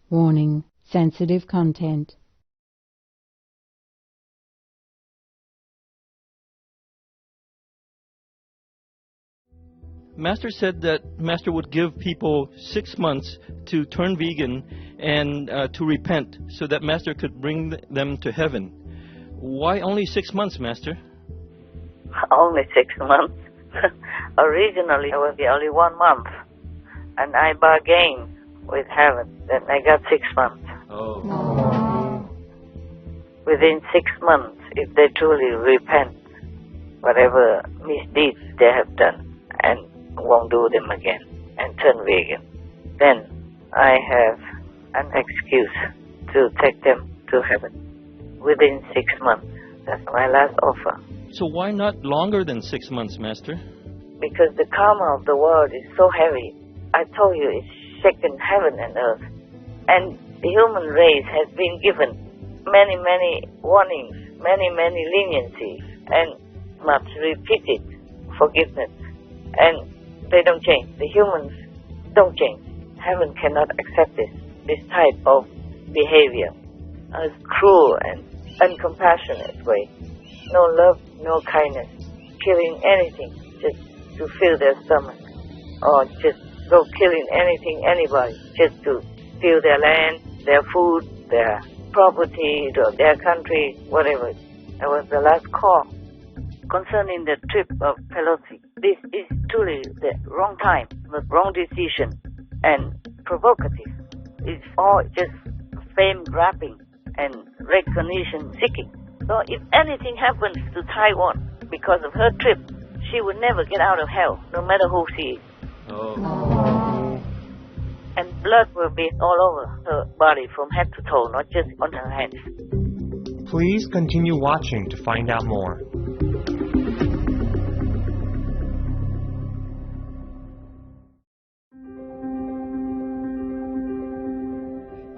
Warning: sensitive content. Master said that Master would give people 6 months to turn vegan and to repent so that Master could bring them to heaven. Why only 6 months, Master? Only 6 months? Originally, it was only 1 month. And I bargained with heaven. Then I got 6 months. Oh. Within 6 months, if they truly repent, whatever misdeeds they have done, and won't do them again, and turn vegan, then I have an excuse to take them to heaven. Within 6 months. That's my last offer. So why not longer than 6 months, Master? Because the karma of the world is so heavy. I told you, it's shaken heaven and earth. And the human race has been given many, many warnings, many, many leniencies, and much repeated forgiveness. And they don't change. The humans don't change. Heaven cannot accept this type of behavior. A cruel and uncompassionate way. No love, no kindness. Killing anything just to fill their stomach. Or just go killing anything, anybody, just to steal their land, their food, their property, or their country, whatever. That was the last call. Concerning the trip of Pelosi, this is truly the wrong time, the wrong decision, and provocative. It's all just fame grabbing and recognition seeking. So if anything happens to Taiwan because of her trip, she would never get out of hell, no matter who she is. Oh. And blood will be all over her body from head to toe, not just on her hands. Please continue watching to find out more.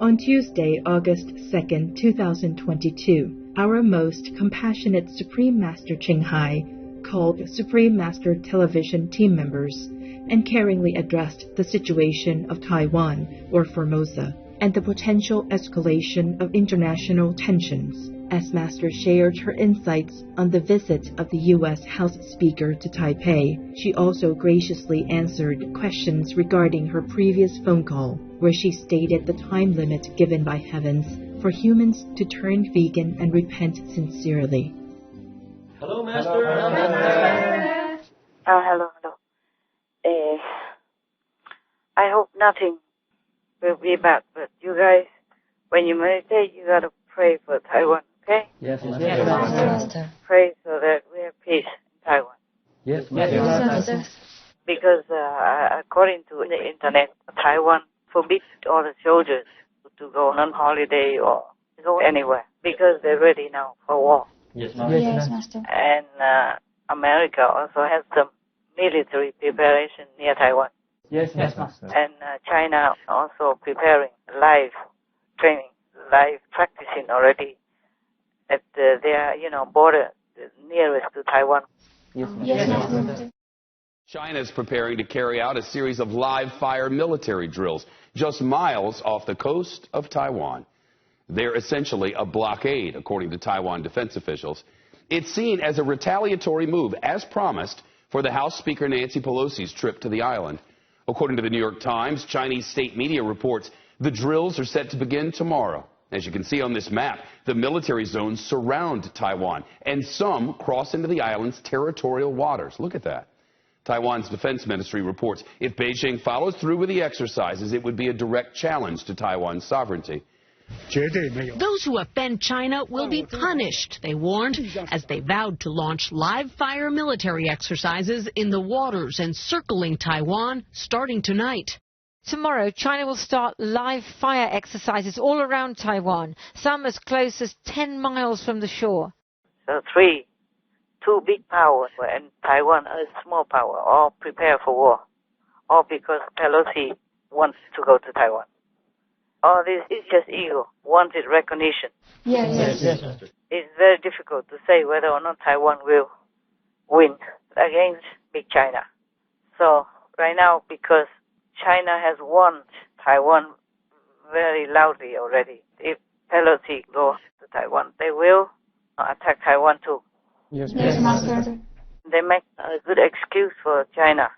On Tuesday, August 2nd, 2022, our most compassionate Supreme Master Ching Hai called Supreme Master Television team members and caringly addressed the situation of Taiwan, or Formosa, and the potential escalation of international tensions. As Master shared her insights on the visit of the U.S. House Speaker to Taipei, she also graciously answered questions regarding her previous phone call, where she stated the time limit given by heavens for humans to turn vegan and repent sincerely. Hello, Master. Hello, Master. Hello. I hope nothing will be bad, but you guys, when you meditate, you gotta pray for Taiwan, okay? Yes, Master. Pray so that we have peace in Taiwan. Yes, Master. Because according to the internet, Taiwan forbids all the soldiers to go on holiday or go anywhere because they're ready now for war. Yes, Master. Yes, Master. And America also has some military preparation near Taiwan. Yes, Master. And China also preparing live training, live practicing already at their border nearest to Taiwan. Yes, Master. China is preparing to carry out a series of live-fire military drills just miles off the coast of Taiwan. They're essentially a blockade, according to Taiwan defense officials. It's seen as a retaliatory move, as promised, for the House Speaker Nancy Pelosi's trip to the island. According to the New York Times, Chinese state media reports the drills are set to begin tomorrow. As you can see on this map, the military zones surround Taiwan, and some cross into the island's territorial waters. Look at that. Taiwan's defense ministry reports if Beijing follows through with the exercises, it would be a direct challenge to Taiwan's sovereignty. Those who offend China will be punished, they warned, as they vowed to launch live-fire military exercises in the waters encircling Taiwan starting tonight. Tomorrow, China will start live fire exercises all around Taiwan, some as close as 10 miles from the shore. So two big powers and Taiwan a small power, all prepare for war, all because Pelosi wants to go to Taiwan. All this is just ego, wanted recognition. Yes. It's very difficult to say whether or not Taiwan will win against big China. So right now, because China has won Taiwan very loudly already. If Pelosi goes to Taiwan, they will attack Taiwan too. Yes, Master. They make a good excuse for China.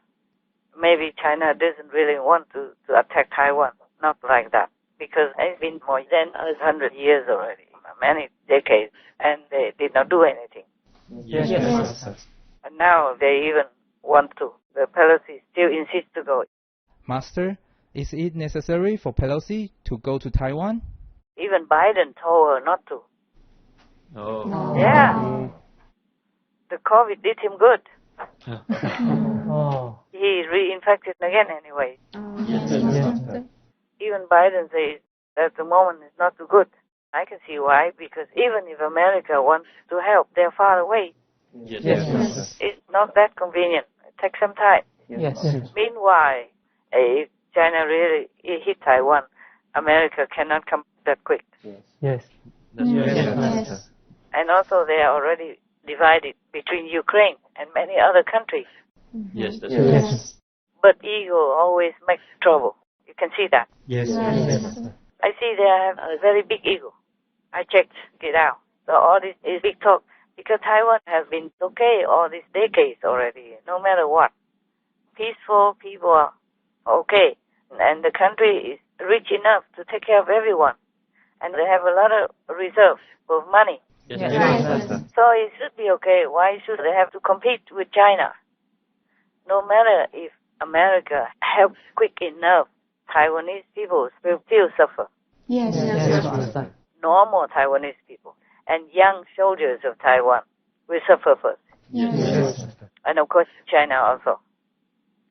Maybe China doesn't really want to attack Taiwan. Not like that. Because it's been more than 100 years already, many decades, and they did not do anything. Yes, Master. And now they even want to. The Pelosi still insists to go. Master, is it necessary for Pelosi to go to Taiwan? Even Biden told her not to. Oh. Yeah. The COVID did him good. Oh. He reinfected again anyway. Yes. Even Biden says at the moment it's not too good. I can see why, because even if America wants to help, they're far away. Yes. It's not that convenient. It takes some time. Yes. Meanwhile, if China really hit Taiwan, America cannot come that quick. Yes. Yes. And also they are already divided between Ukraine and many other countries. Yes, that's right. Yes. But ego always makes trouble. You can see that. Yes. I see they have a very big ego. I checked it out. So all this is big talk. Because Taiwan has been okay all these decades already, no matter what. Peaceful, people are okay. And the country is rich enough to take care of everyone. And they have a lot of reserves of money. Yes. So it should be okay. Why should they have to compete with China? No matter if America helps quick enough, Taiwanese people will still suffer. Yes. Normal Taiwanese people and young soldiers of Taiwan will suffer first. Yes. And of course China also.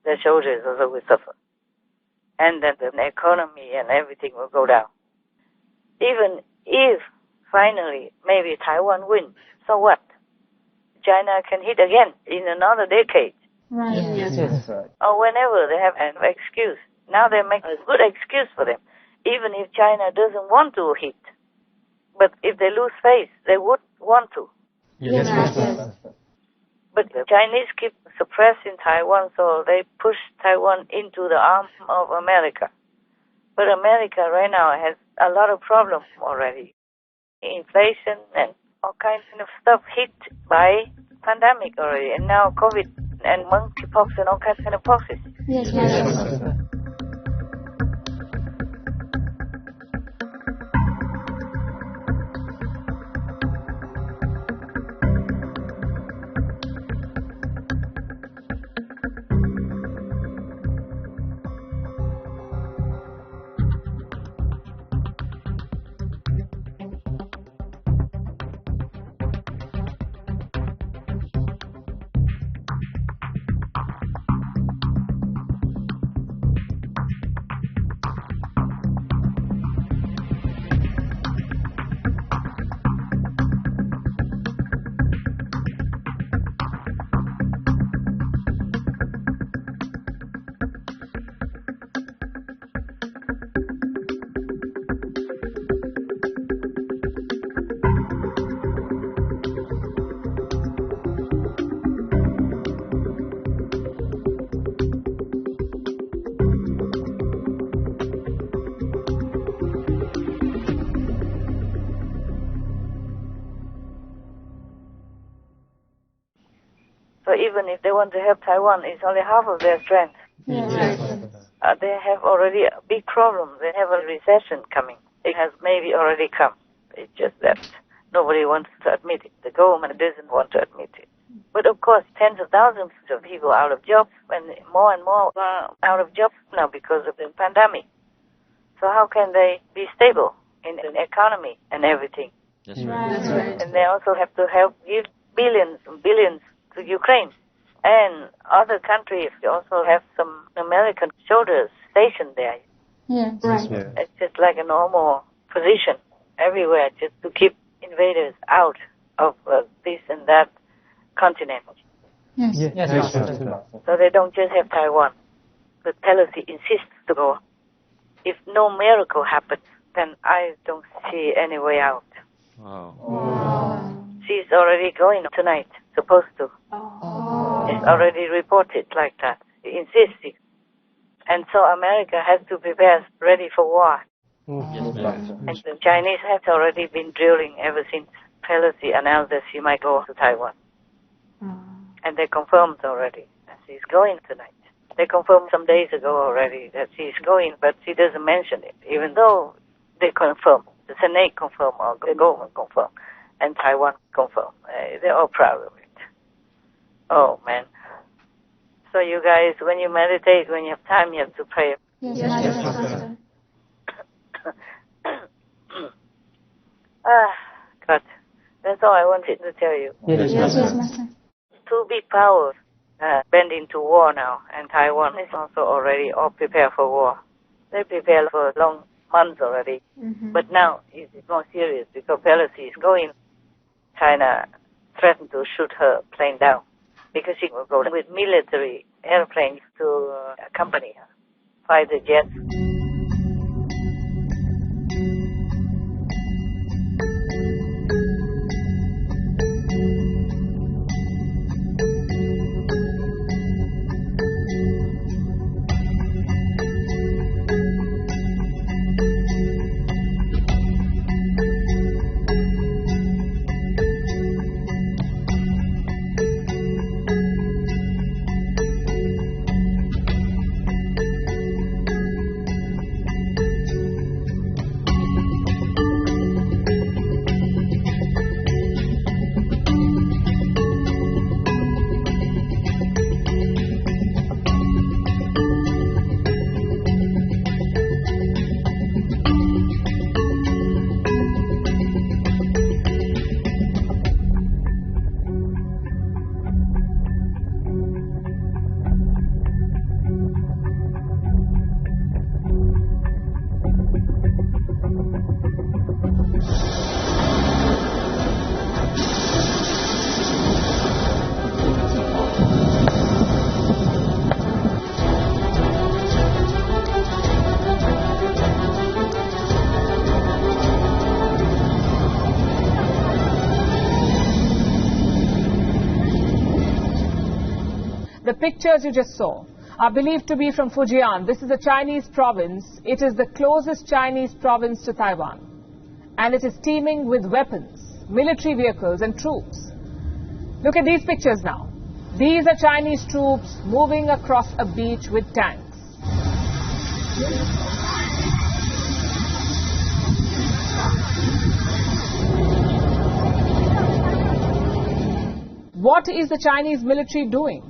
The soldiers also will suffer. And then the economy and everything will go down. Even if finally maybe Taiwan wins, so what? China can hit again in another decade. Yes. Or whenever they have an excuse. Now they make a good excuse for them. Even if China doesn't want to hit. But if they lose face, they would want to. Yes. But the Chinese keep suppressing Taiwan, so they push Taiwan into the arms of America. But America right now has a lot of problems already. Inflation and all kinds of stuff hit by pandemic already. And now COVID and monkeypox and all kinds of poxes. Yes. So even if they want to help Taiwan, it's only half of their strength. They have already a big problem. They have a recession coming. It has maybe already come. It's just that nobody wants to admit it. The government doesn't want to admit it. But of course, tens of thousands of people out of jobs, and more are out of jobs now because of the pandemic. So how can they be stable in the economy and everything? That's right. And they also have to help give billions and billions to Ukraine. And other countries also have some American soldiers stationed there. It's just like a normal position everywhere, just to keep invaders out of this and that continent. So they don't just have Taiwan. But Pelosi insists to go. If no miracle happens, then I don't see any way out. Wow. She's already going tonight, supposed to. It's already reported like that. Insisting. And so America has to prepare ready for war. Yes, ma'am. And the Chinese have already been drilling ever since Pelosi announced that she might go to Taiwan. And they confirmed already that she's going tonight. They confirmed some days ago already that she's going, but she doesn't mention it, even though they confirm. The Senate confirmed, or the government confirmed, and Taiwan confirmed. They're all proud of it. Oh, man. So you guys, when you meditate, when you have time, you have to pray. Yes, Master. God, that's all I wanted to tell you. Yes, Master. Two big powers bending to war now, and Taiwan is also already all prepared for war. They prepared for long months already, but now it's more serious because Pelosi is going. China threatened to shoot her plane down because she will go with military airplanes to accompany her, fighter jets. The pictures you just saw are believed to be from Fujian. This is a Chinese province. It is the closest Chinese province to Taiwan. And it is teeming with weapons, military vehicles and troops. Look at these pictures now. These are Chinese troops moving across a beach with tanks. What is the Chinese military doing?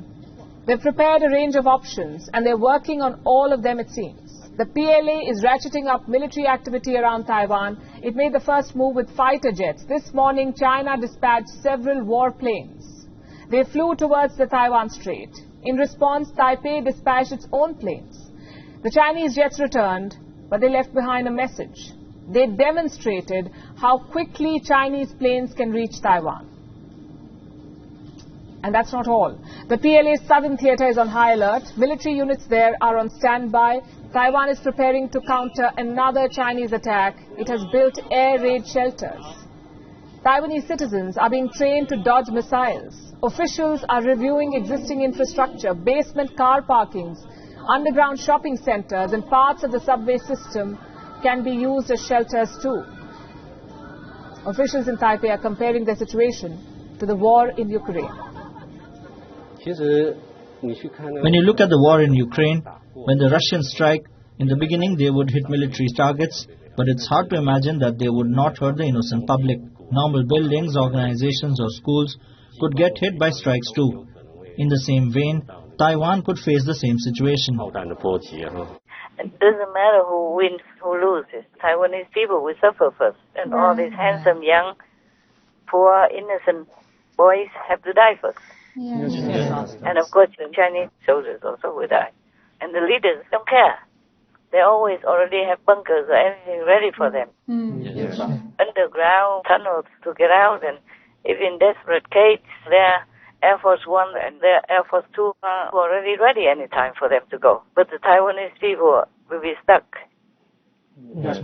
They've prepared a range of options and they're working on all of them, it seems. The PLA is ratcheting up military activity around Taiwan. It made the first move with fighter jets. This morning, China dispatched several warplanes. They flew towards the Taiwan Strait. In response, Taipei dispatched its own planes. The Chinese jets returned, but they left behind a message. They demonstrated how quickly Chinese planes can reach Taiwan. And that's not all. The PLA's southern theatre is on high alert. Military units there are on standby. Taiwan is preparing to counter another Chinese attack. It has built air raid shelters. Taiwanese citizens are being trained to dodge missiles. Officials are reviewing existing infrastructure, basement car parkings, underground shopping centers, and parts of the subway system can be used as shelters too. Officials in Taipei are comparing their situation to the war in Ukraine. When you look at the war in Ukraine, when the Russians strike, in the beginning they would hit military targets, but it's hard to imagine that they would not hurt the innocent public. Normal buildings, organizations or schools could get hit by strikes too. In the same vein, Taiwan could face the same situation. It doesn't matter who wins, who loses. Taiwanese people will suffer first. And all these handsome, young, poor, innocent boys have to die first. Yes. And of course, the Chinese soldiers also will die. And the leaders don't care. They always already have bunkers or anything ready for them. Yes. Underground tunnels to get out. And if in desperate case, their Air Force One and their Air Force Two are already ready any time for them to go. But the Taiwanese people will be stuck. Yes.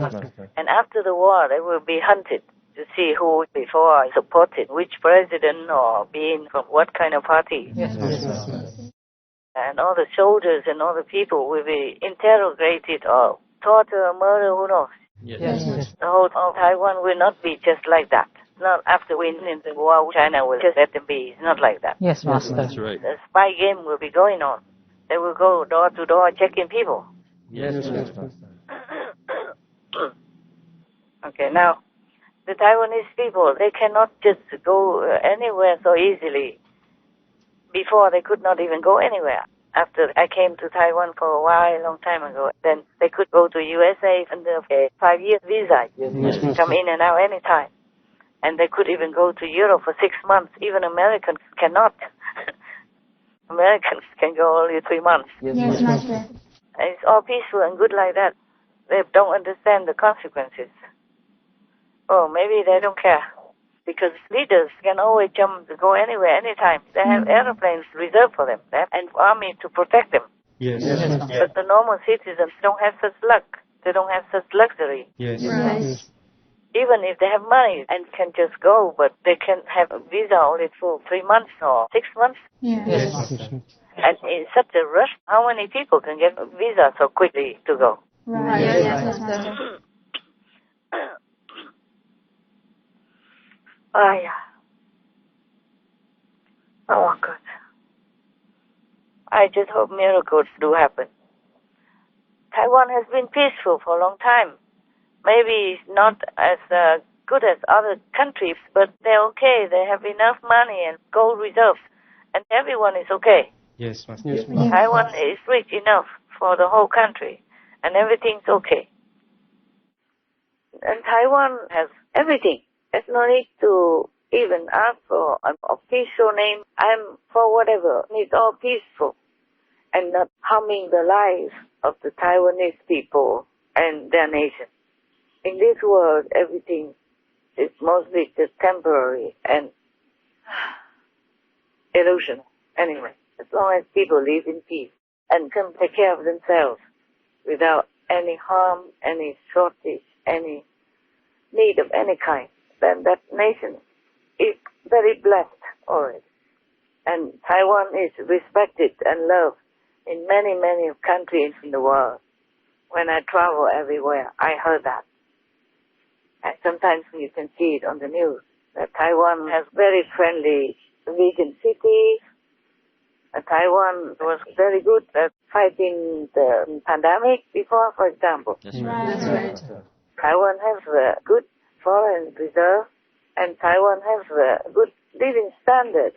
And after the war, they will be hunted to see who before supported which president or being from what kind of party. Yes. And all the soldiers and all the people will be interrogated or tortured or murdered, who knows. Yes. The whole of Taiwan will not be just like that. Not after winning the war, China will just let them be. It's not like that. Yes, Master. That's right. The spy game will be going on. They will go door to door checking people. Yes. Okay, now, the Taiwanese people, they cannot just go anywhere so easily. Before, they could not even go anywhere. After I came to Taiwan for a while, a long time ago, then they could go to USA under a 5-year visa, come in and out anytime. And they could even go to Europe for 6 months. Even Americans cannot. Americans can go only 3 months. Yes, Master. And it's all peaceful and good like that. They don't understand the consequences. Oh, maybe they don't care. Because leaders can always jump to go anywhere, anytime. They have airplanes reserved for them. They have an army to protect them. Yes. But the normal citizens don't have such luck. They don't have such luxury. Yes. Right. Even if they have money and can just go, but they can have a visa only for 3 months or 6 months. Yes. And in such a rush, how many people can get a visa so quickly to go? Right. Yes, Master. Oh, yeah. Oh, God. I just hope miracles do happen. Taiwan has been peaceful for a long time. Maybe it's not as good as other countries, but they're okay. They have enough money and gold reserves, and everyone is okay. Yes, Master. Yes. Taiwan is rich enough for the whole country, and everything's okay. And Taiwan has everything. There's no need to even ask for an official name. I'm for whatever. It's all peaceful and not harming the lives of the Taiwanese people and their nation. In this world, everything is mostly just temporary and illusion. Anyway, as long as people live in peace and can take care of themselves without any harm, any shortage, any need of any kind, then that nation is very blessed already. And Taiwan is respected and loved in many, many countries in the world. When I travel everywhere, I heard that. And sometimes you can see it on the news, that Taiwan has very friendly vegan cities. Taiwan was very good at fighting the pandemic before, for example. That's right. Right. Taiwan has a good foreign reserve, and Taiwan has a good living standard,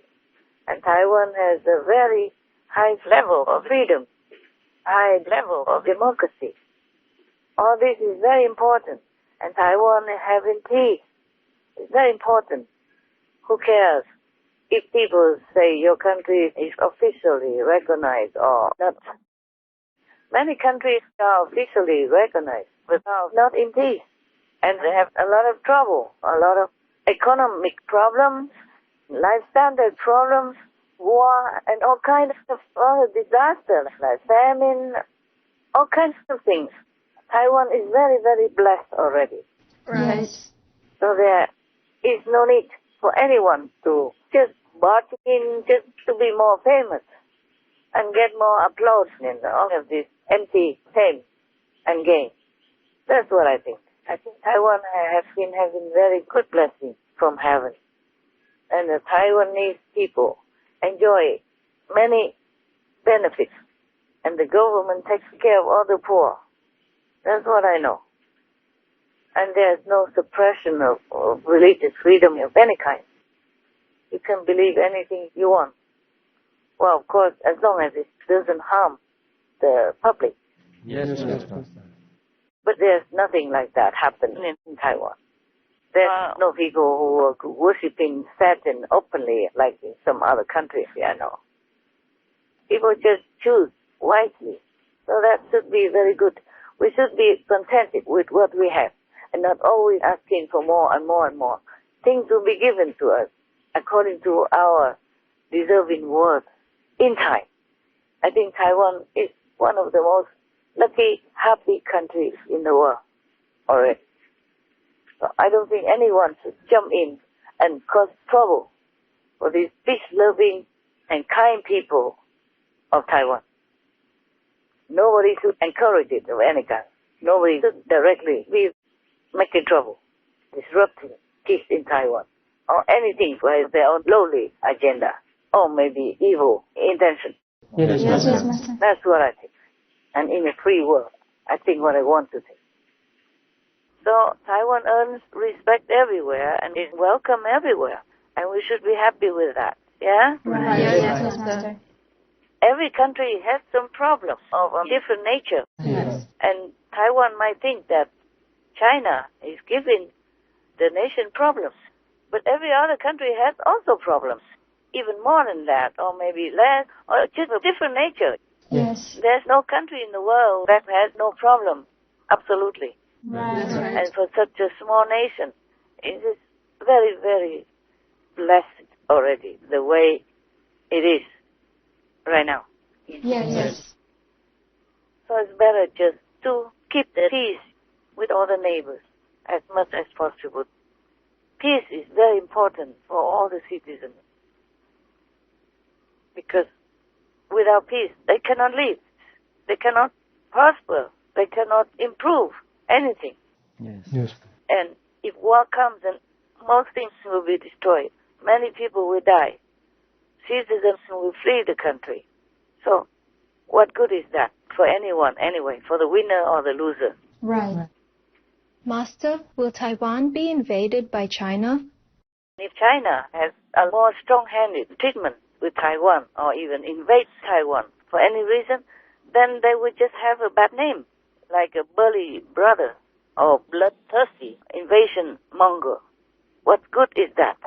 and Taiwan has a very high level of freedom, high level of democracy. All this is very important, and Taiwan having peace is very important. Who cares if people say your country is officially recognized or not? Many countries are officially recognized, but are not in peace. And they have a lot of trouble, a lot of economic problems, life standard problems, war, and all kinds of other disasters like famine, all kinds of things. Taiwan is very, very blessed already. Right. So there is no need for anyone to just barge in just to be more famous and get more applause in all of this empty fame and gain. That's what I think. I think Taiwan has been having very good blessings from heaven. And the Taiwanese people enjoy many benefits. And the government takes care of all the poor. That's what I know. And there's no suppression of religious freedom of any kind. You can believe anything you want. Well, of course, as long as it doesn't harm the public. Yes. But there's nothing like that happening in Taiwan. There's no people who are worshipping Satan openly like in some other countries I know. People just choose wisely. So that should be very good. We should be contented with what we have and not always asking for more and more and more. Things will be given to us according to our deserving worth in time. I think Taiwan is one of the most lucky, happy countries in the world already. So I don't think anyone should jump in and cause trouble for these peace-loving and kind people of Taiwan. Nobody should encourage it of any kind. Nobody should directly be making trouble, disrupting peace in Taiwan, or anything with their own lowly agenda, or maybe evil intention. Yes, Master. That's what I think. And in a free world, I think what I want to think. So Taiwan earns respect everywhere and is welcome everywhere. And we should be happy with that. Yeah? Right. Yes, Master. Every country has some problems of a different nature. Yes. And Taiwan might think that China is giving the nation problems. But every other country has also problems. Even more than that, or maybe less, or just a different nature. Yes. There's no country in the world that has no problem. Absolutely. Right. And for such a small nation, it is very, very blessed already, the way it is right now. Yes. So it's better just to keep the peace with all the neighbors as much as possible. Peace is very important for all the citizens. Because without peace, they cannot live. They cannot prosper. They cannot improve anything. Yes. And if war comes, then most things will be destroyed. Many people will die. Citizens will flee the country. So what good is that for anyone anyway, for the winner or the loser? Right. Master, will Taiwan be invaded by China? If China has a more strong-handed treatment with Taiwan or even invades Taiwan for any reason, then they would just have a bad name, like a bully brother or bloodthirsty invasion monger. What good is that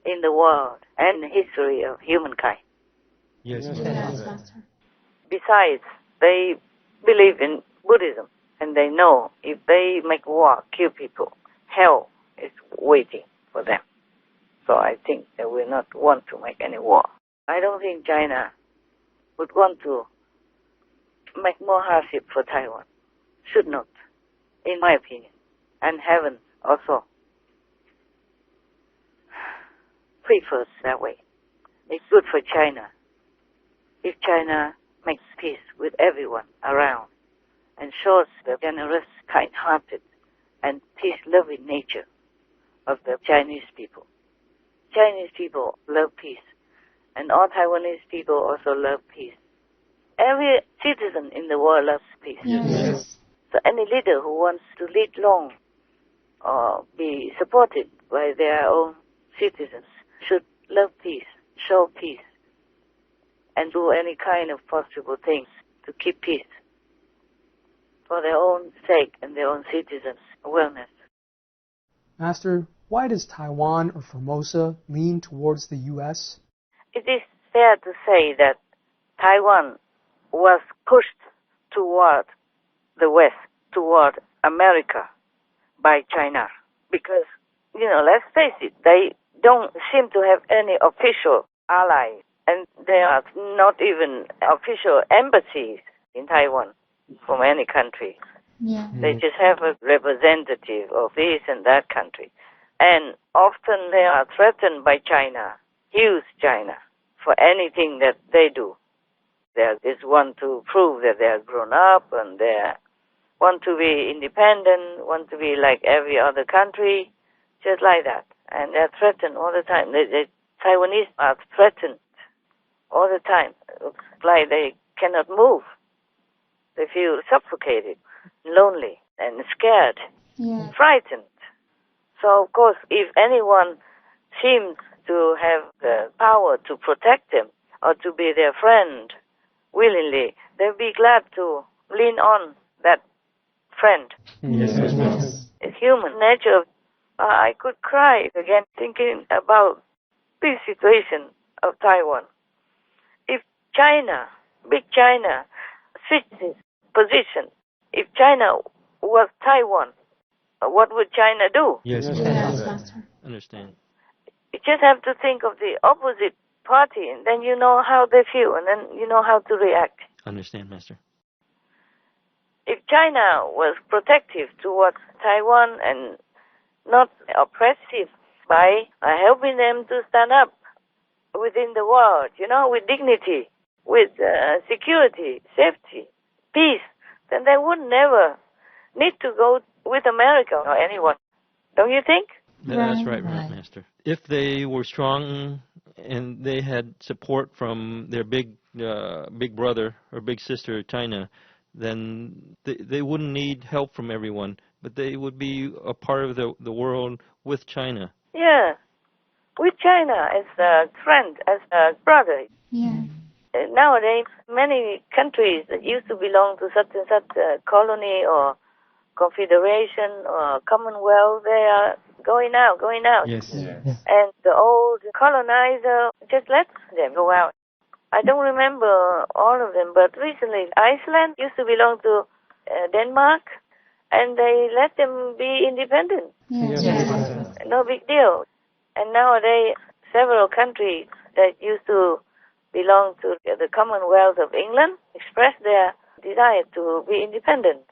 in the world and the history of humankind? Yes, Master. Besides, they believe in Buddhism, and they know if they make war, kill people, hell is waiting for them. So I think they will not want to make any war. I don't think China would want to make more hardship for Taiwan. Should not, in my opinion. And heaven also prefers that way. It's good for China if China makes peace with everyone around and shows the generous, kind-hearted, and peace-loving nature of the Chinese people. Chinese people love peace, and all Taiwanese people also love peace. Every citizen in the world loves peace. Yes. So any leader who wants to lead long or be supported by their own citizens should love peace, show peace, and do any kind of possible things to keep peace for their own sake and their own citizens' wellness. Master, why does Taiwan or Formosa lean towards the U.S.? It is fair to say that Taiwan was pushed toward the West, toward America by China. Because, let's face it, they don't seem to have any official allies. And there are not even official embassies in Taiwan from any country. Yeah. They just have a representative of this and that country. And often they are threatened by China, use China, for anything that they do. They just want to prove that they are grown up and they want to be independent, want to be like every other country, just like that. And they're threatened all the time. The Taiwanese are threatened all the time. It looks like they cannot move. They feel suffocated, lonely, and scared, frightened. So, of course, if anyone seems to have the power to protect them or to be their friend willingly, they'll be glad to lean on that friend. Yes. It's human nature. I could cry again thinking about this situation of Taiwan. If China, big China, switched its position, if China was Taiwan, what would China do? Yes. Understand. You just have to think of the opposite party, and then you know how they feel, and then you know how to react. Understand, Master. If China was protective towards Taiwan and not oppressive by helping them to stand up within the world, with dignity, with security, safety, peace, then they would never need to go with America or anyone. Don't you think? That's right, Master. If they were strong and they had support from their big brother or big sister, China, then they wouldn't need help from everyone, but they would be a part of the world with China. Yeah, with China as a friend, as a brother. Yeah. Nowadays, many countries that used to belong to such and such a colony or confederation or commonwealth, they are going out. Yes. And the old colonizer just let them go out. I don't remember all of them, but recently Iceland used to belong to Denmark, and they let them be independent. Yes. No big deal. And nowadays, several countries that used to belong to the Commonwealth of England express their desire to be independent.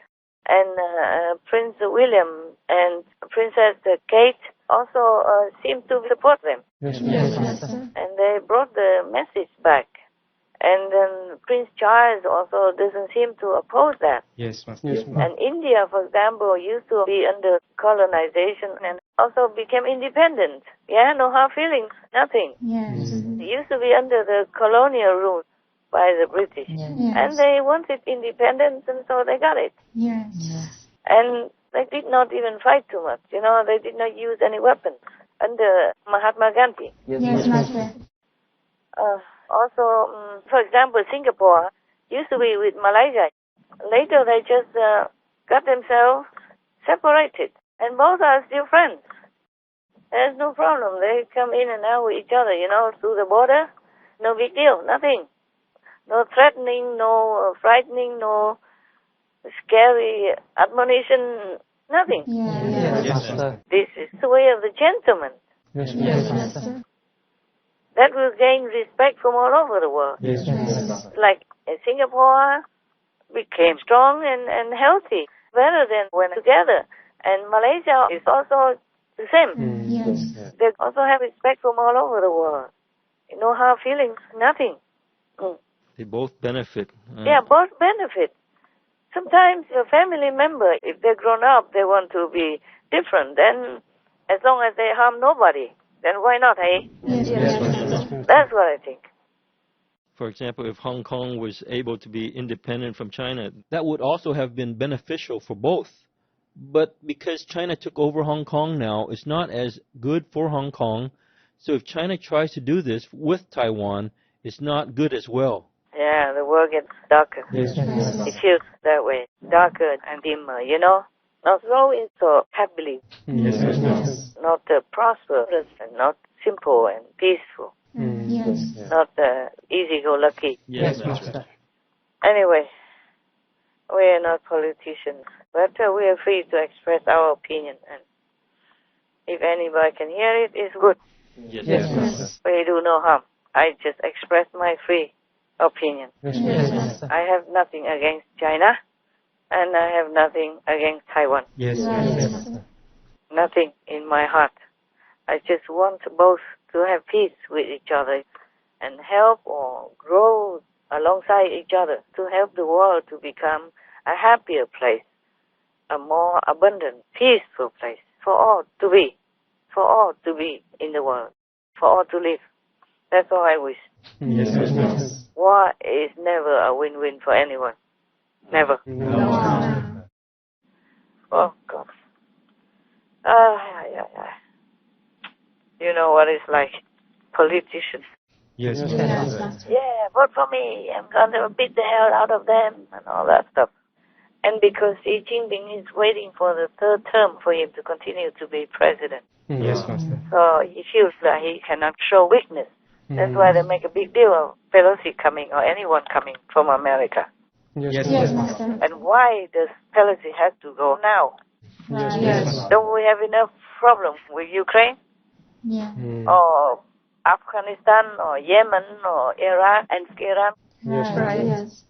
And Prince William and Princess Kate also seem to support them. Yes. And they brought the message back. And then Prince Charles also doesn't seem to oppose that. Yes. And India, for example, used to be under colonization and also became independent. Yeah, no hard feelings, nothing. Yes. It used to be under the colonial rule by the British. Yes. And they wanted independence, and so they got it. Yes. And they did not even fight too much. You know, they did not use any weapons under Mahatma Gandhi. Yes, Master. Also, for example, Singapore used to be with Malaysia. Later, they just got themselves separated, and both are still friends. There's no problem. They come in and out with each other, you know, through the border. No big deal, nothing. No threatening, no frightening, no scary admonition, nothing. Yes. This is the way of the gentleman. Yes, Master. That will gain respect from all over the world. Yes. Like Singapore became strong and healthy, better than when together. And Malaysia is also the same. Yes. They also have respect from all over the world. No hard feelings, nothing. They both benefit. Yeah, both benefit. Sometimes a family member, if they're grown up, they want to be different. Then, as long as they harm nobody, then why not, eh? Yes. That's what I think. For example, if Hong Kong was able to be independent from China, that would also have been beneficial for both. But because China took over Hong Kong now, it's not as good for Hong Kong. So if China tries to do this with Taiwan, it's not good as well. Yeah, the world gets darker. Yes. It feels that way, darker and dimmer, you know? Not so happily. Yes. Not prosperous and not simple and peaceful. Yes. Not easy-go-lucky. Yes. Anyway, we are not politicians, but we are free to express our opinion. And if anybody can hear it, it's good. Yes. We do no harm. I just express my free opinion. Yes. I have nothing against China, and I have nothing against Taiwan. Yes. Nothing in my heart. I just want both to have peace with each other and help or grow alongside each other to help the world to become a happier place, a more abundant, peaceful place for all to be in the world, for all to live. That's all I wish. Yes. War is never a win-win for anyone. Never. No. Oh, God. You know what it's like. Politicians. Yes. Yeah, vote for me. I'm going to beat the hell out of them and all that stuff. And because Xi Jinping is waiting for the third term for him to continue to be president. Yes. So he feels that he cannot show weakness. That's why they make a big deal of Pelosi coming or anyone coming from America. Yes. Master. And why does Pelosi have to go now? Yes. Don't we have enough problems with Ukraine? Yeah. Or Afghanistan or Yemen or Iraq and Iran? Right. Yes.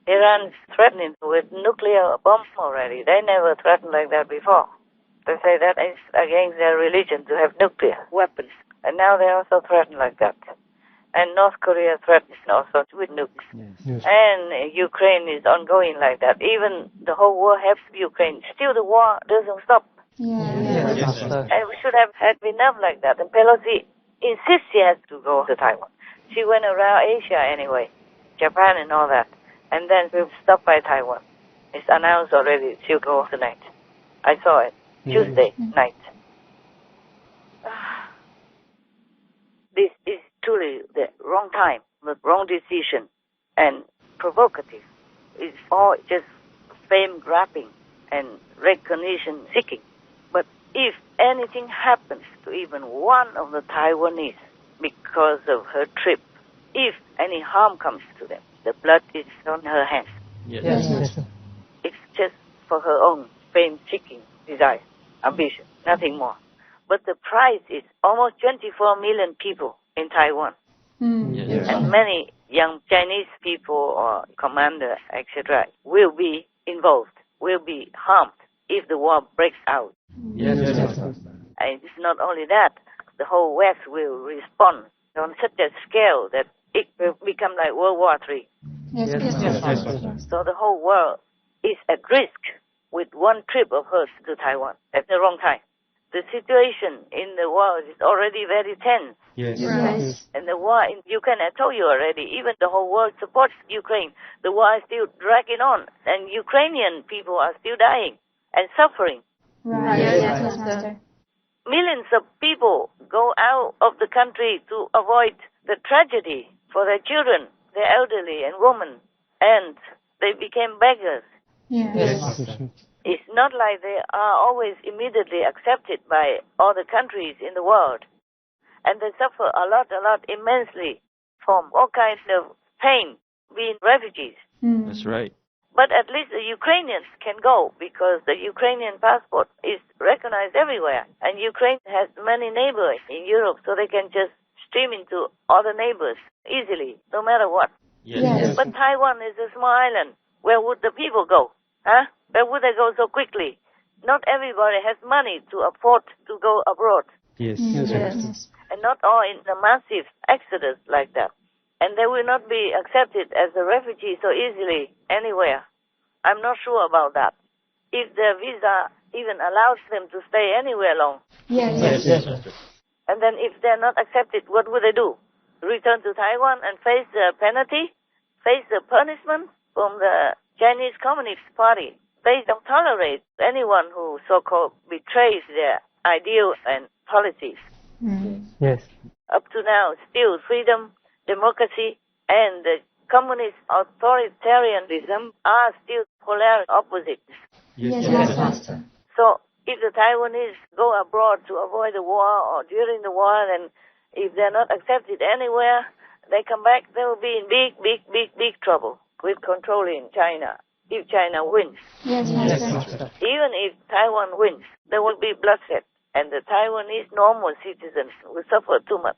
Iran is threatening with nuclear bomb already. They never threatened like that before. They say that it's against their religion to have nuclear weapons. And now they also threaten like that. And North Korea threatens also with nukes. Yes. And Ukraine is ongoing like that. Even the whole world helps Ukraine. Still the war doesn't stop. Yes. And we should have had enough like that. And Pelosi insists she has to go to Taiwan. She went around Asia anyway, Japan and all that. And then we'll stop by Taiwan. It's announced already she'll go tonight. I saw it. Tuesday night. This is truly the wrong time, the wrong decision, and provocative. It's all just fame grabbing and recognition seeking. But if anything happens to even one of the Taiwanese because of her trip, if any harm comes to them, the blood is on her hands. Yes. It's just for her own fame-seeking desire, ambition, nothing more. But the price is almost 24 million people in Taiwan. Yes. And many young Chinese people or commanders, etc., will be involved, will be harmed if the war breaks out. Yes. And it's not only that, the whole West will respond on such a scale that it will become like World War III. Yes. So the whole world is at risk with one trip of hers to Taiwan at the wrong time. The situation in the world is already very tense. Yes. And the war in Ukraine, I told you already, even the whole world supports Ukraine. The war is still dragging on, and Ukrainian people are still dying and suffering. Yes, Master. Millions of people go out of the country to avoid the tragedy for their children, their elderly and women, and they became beggars. Yes. It's not like they are always immediately accepted by all the countries in the world. And they suffer a lot, immensely from all kinds of pain being refugees. That's right. But at least the Ukrainians can go because the Ukrainian passport is recognized everywhere. And Ukraine has many neighbors in Europe, so they can just stream into other neighbors easily, no matter what. Yes. But Taiwan is a small island. Where would the people go? Huh? Where would they go so quickly? Not everybody has money to afford to go abroad. Yes. And not all in a massive exodus like that. And they will not be accepted as a refugee so easily anywhere. I'm not sure about that. If their visa even allows them to stay anywhere long. Yes. And then if they're not accepted, what would they do? Return to Taiwan and face the penalty? Face the punishment from the Chinese Communist Party? They don't tolerate anyone who so-called betrays their ideals and policies. Yes. Up to now, still freedom, democracy, and the communist authoritarianism are still polar opposites. Yes, Master. So if the Taiwanese go abroad to avoid the war or during the war, then if they're not accepted anywhere, they come back, they will be in big trouble with controlling China. If China wins. Yes, Master. Even if Taiwan wins, there will be bloodshed. And the Taiwanese normal citizens will suffer too much.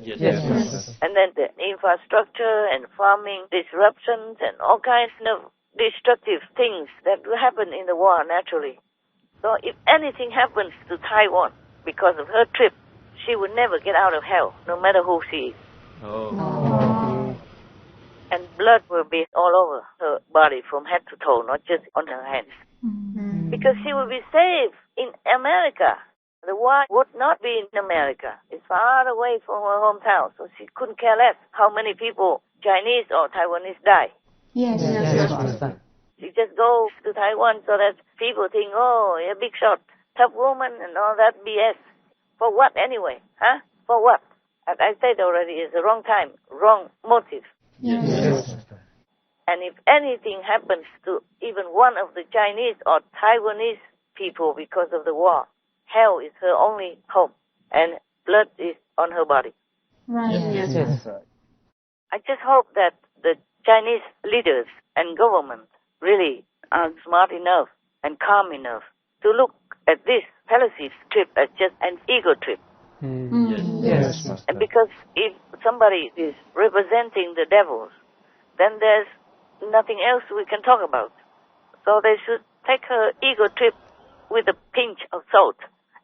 Yes. And then the infrastructure and farming disruptions and all kinds of destructive things that will happen in the war naturally. So if anything happens to Taiwan because of her trip, she will never get out of hell, no matter who she is. And blood will be all over her body from head to toe, not just on her hands. Because she will be safe in America. The war would not be in America. It's far away from her hometown, so she couldn't care less how many people, Chinese or Taiwanese, die. Yes. She just goes to Taiwan so that people think, oh, you're a big shot, tough woman and all that BS. For what anyway? Huh? For what? As I said already, it's the wrong time, wrong motive. Yes. And if anything happens to even one of the Chinese or Taiwanese people because of the war, hell is her only home, and blood is on her body. Yes. I just hope that the Chinese leaders and government really are smart enough and calm enough to look at this Pelosi's trip as just an ego trip. Yes. And because if somebody is representing the devils, then there's nothing else we can talk about. So they should take her ego trip with a pinch of salt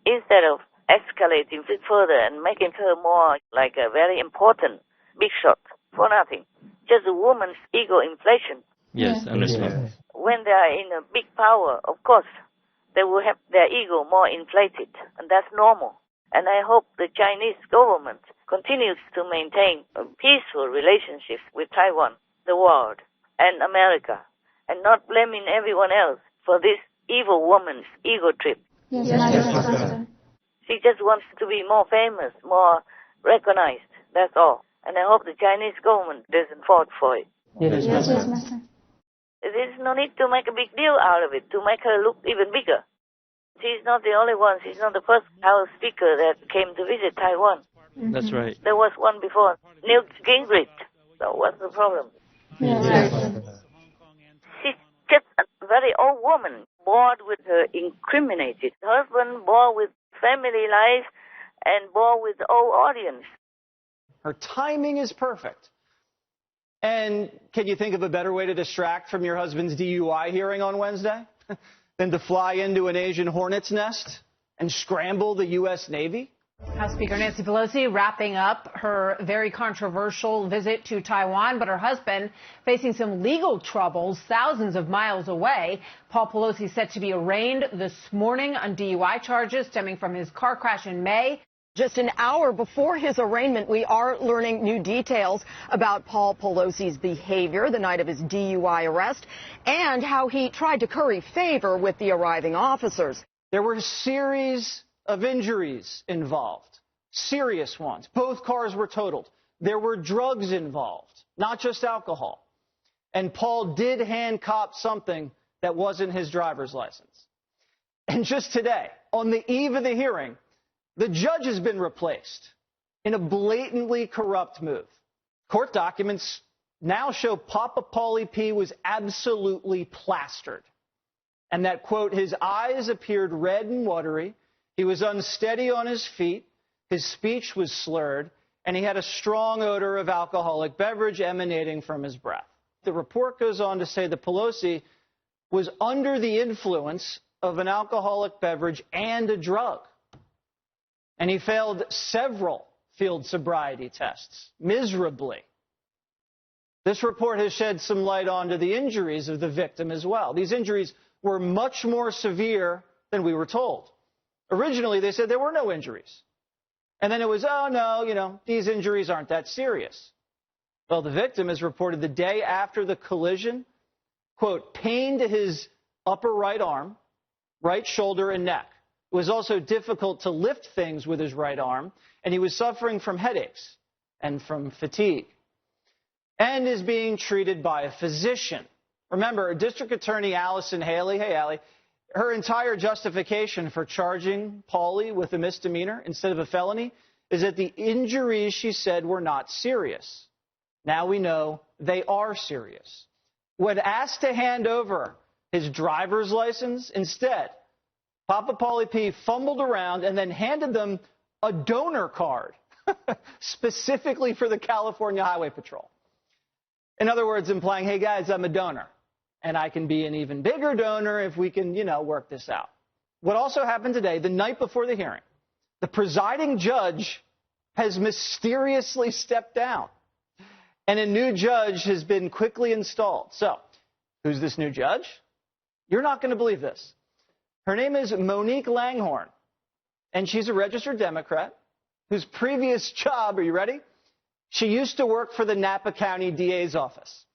instead of escalating it further and making her more like a very important big shot for nothing. Just a woman's ego inflation. Yes, I understand. When they are in a big power, of course, they will have their ego more inflated, and that's normal. And I hope the Chinese government continues to maintain a peaceful relationship with Taiwan, the world, and America, and not blaming everyone else for this evil woman's ego trip. Yes, Master. She just wants to be more famous, more recognized, that's all. And I hope the Chinese government doesn't fall for it. Yes, Master. There's no need to make a big deal out of it, to make her look even bigger. She's not the only one. She's not the first House Speaker that came to visit Taiwan. That's right. There was one before, Newt Gingrich. So what's the problem? Yes. She's just a very old woman, bored with her incriminated husband, bored with family life, and bored with the old audience. Her timing is perfect. And can you think of a better way to distract from your husband's DUI hearing on Wednesday than to fly into an Asian hornet's nest and scramble the U.S. Navy? House Speaker Nancy Pelosi wrapping up her very controversial visit to Taiwan, but her husband facing some legal troubles thousands of miles away. Paul Pelosi set to be arraigned this morning on DUI charges stemming from his car crash in May. Just an hour before his arraignment, we are learning new details about Paul Pelosi's behavior the night of his DUI arrest and how he tried to curry favor with the arriving officers. There were a series of injuries involved, serious ones. Both cars were totaled. There were drugs involved, not just alcohol. And Paul did hand cop something that wasn't his driver's license. And just today, on the eve of the hearing, the judge has been replaced in a blatantly corrupt move. Court documents now show Papa Paulie P. was absolutely plastered. And that, quote, his eyes appeared red and watery, he was unsteady on his feet, his speech was slurred, and he had a strong odor of alcoholic beverage emanating from his breath. The report goes on to say that Pelosi was under the influence of an alcoholic beverage and a drug. And he failed several field sobriety tests, miserably. This report has shed some light onto the injuries of the victim as well. These injuries were much more severe than we were told. Originally, they said there were no injuries. And then it was, oh, no, these injuries aren't that serious. Well, the victim has reported the day after the collision, quote, pain to his upper right arm, right shoulder, and neck. It was also difficult to lift things with his right arm, and he was suffering from headaches and from fatigue, and is being treated by a physician. Remember, District Attorney Allison Haley, hey, Allie, her entire justification for charging Paulie with a misdemeanor instead of a felony is that the injuries, she said, were not serious. Now we know they are serious. When asked to hand over his driver's license, instead, Papa Paulie P. fumbled around and then handed them a donor card, specifically for the California Highway Patrol. In other words, implying, hey, guys, I'm a donor, and I can be an even bigger donor if we can, work this out. What also happened today, the night before the hearing, the presiding judge has mysteriously stepped down, and a new judge has been quickly installed. So, who's this new judge? You're not going to believe this. Her name is Monique Langhorne, and she's a registered Democrat whose previous job, are you ready? She used to work for the Napa County DA's office.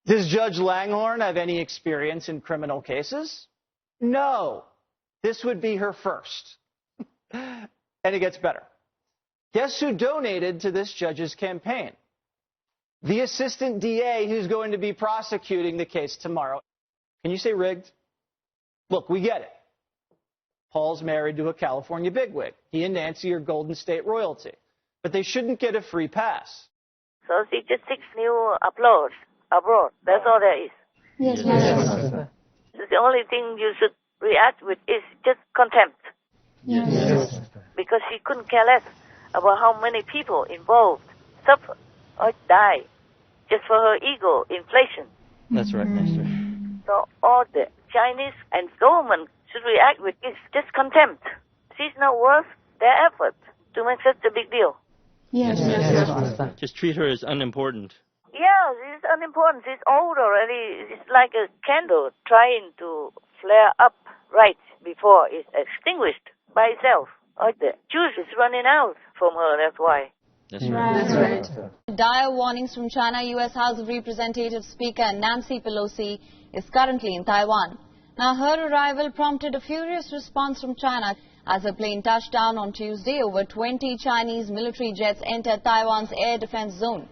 Does Judge Langhorne have any experience in criminal cases? No. This would be her first. And it gets better. Guess who donated to this judge's campaign? The assistant DA who's going to be prosecuting the case tomorrow. Can you say rigged? Look, we get it. Paul's married to a California bigwig. He and Nancy are Golden State royalty. But they shouldn't get a free pass. So she just seeks new uploads abroad. That's all there is. Yes, Master. The only thing you should react with is just contempt. Yes. Because she couldn't care less about how many people involved suffer or die just for her ego inflation. That's right, Master. So all the Chinese and government should react with is just contempt. She's not worth their effort to make such a big deal. Yes, Master. Just treat her as unimportant. Yeah, she's unimportant. She's old already. It's like a candle trying to flare up right before it's extinguished by itself. Like the juice is running out from her, that's why. That's right. Dire warnings from China. U.S. House of Representatives Speaker Nancy Pelosi is currently in Taiwan. Now, her arrival prompted a furious response from China. As her plane touched down on Tuesday, over 20 Chinese military jets entered Taiwan's air defense zone.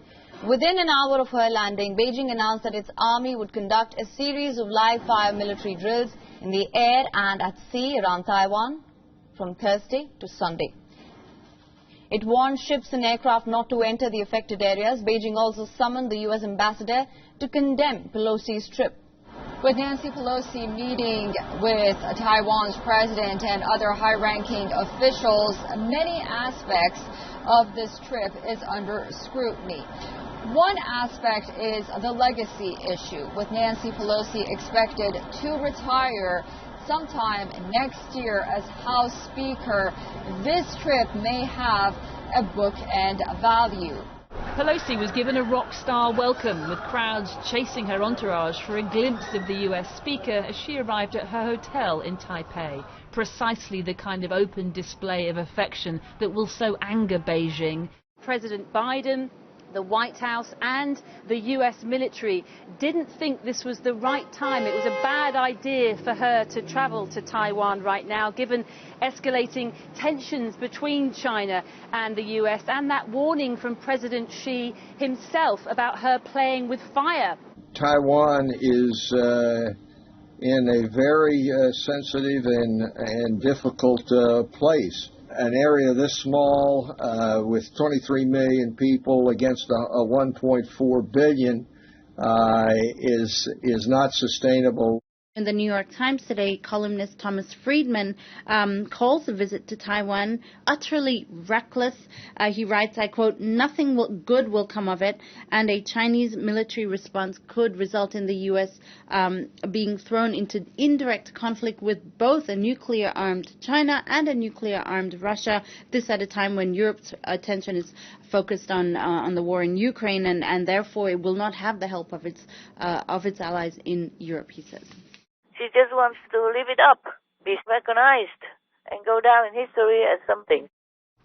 Within an hour of her landing, Beijing announced that its army would conduct a series of live-fire military drills in the air and at sea around Taiwan from Thursday to Sunday. It warned ships and aircraft not to enter the affected areas. Beijing also summoned the U.S. ambassador to condemn Pelosi's trip. With Nancy Pelosi meeting with Taiwan's president and other high-ranking officials, many aspects of this trip is under scrutiny. One aspect is the legacy issue, with Nancy Pelosi expected to retire sometime next year as House Speaker. This trip may have a bookend value. Pelosi was given a rock star welcome, with crowds chasing her entourage for a glimpse of the US Speaker as she arrived at her hotel in Taipei. Precisely the kind of open display of affection that will so anger Beijing. President Biden, the White House and the US military didn't think this was the right time. It was a bad idea for her to travel to Taiwan right now, given escalating tensions between China and the US and that warning from President Xi himself about her playing with fire. Taiwan is in a very sensitive and difficult place. An area this small with 23 million people against a 1.4 billion is not sustainable. In the New York Times today, columnist Thomas Friedman calls the visit to Taiwan utterly reckless. He writes, I quote, nothing good will come of it, and a Chinese military response could result in the U.S. Being thrown into indirect conflict with both a nuclear-armed China and a nuclear-armed Russia, this at a time when Europe's attention is focused on the war in Ukraine, and therefore it will not have the help of its allies in Europe, he says. She just wants to live it up, be recognized, and go down in history as something.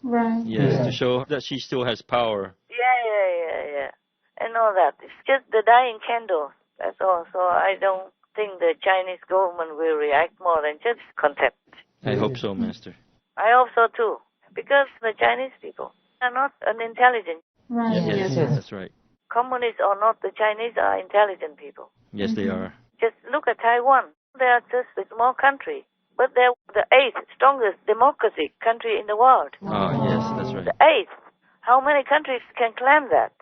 Right. Yes, to show that she still has power. Yeah. And all that. It's just the dying candle, that's all. So I don't think the Chinese government will react more than just contempt. I hope so, Master. I hope so, too. Because the Chinese people are not unintelligent. Right. Yes, that's right. Communists or not, the Chinese are intelligent people. Yes, they are. Just look at Taiwan. They are just a small country, but they're the 8th strongest democracy country in the world. Oh, yes, that's right. The 8th. How many countries can claim that?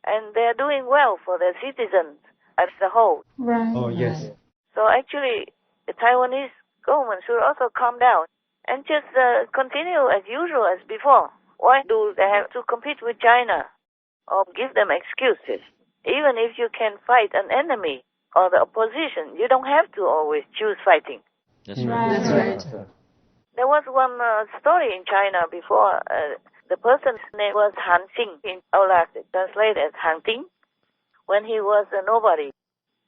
And they're doing well for their citizens as a whole. Right. Oh, yes. So actually, the Taiwanese government should also calm down and just continue as usual as before. Why do they have to compete with China or give them excuses? Even if you can fight an enemy or the opposition, you don't have to always choose fighting. That's right. That's right. There was one story in China before. The person's name was Han Xing. In Ola, translated as Han Ting. When he was a nobody,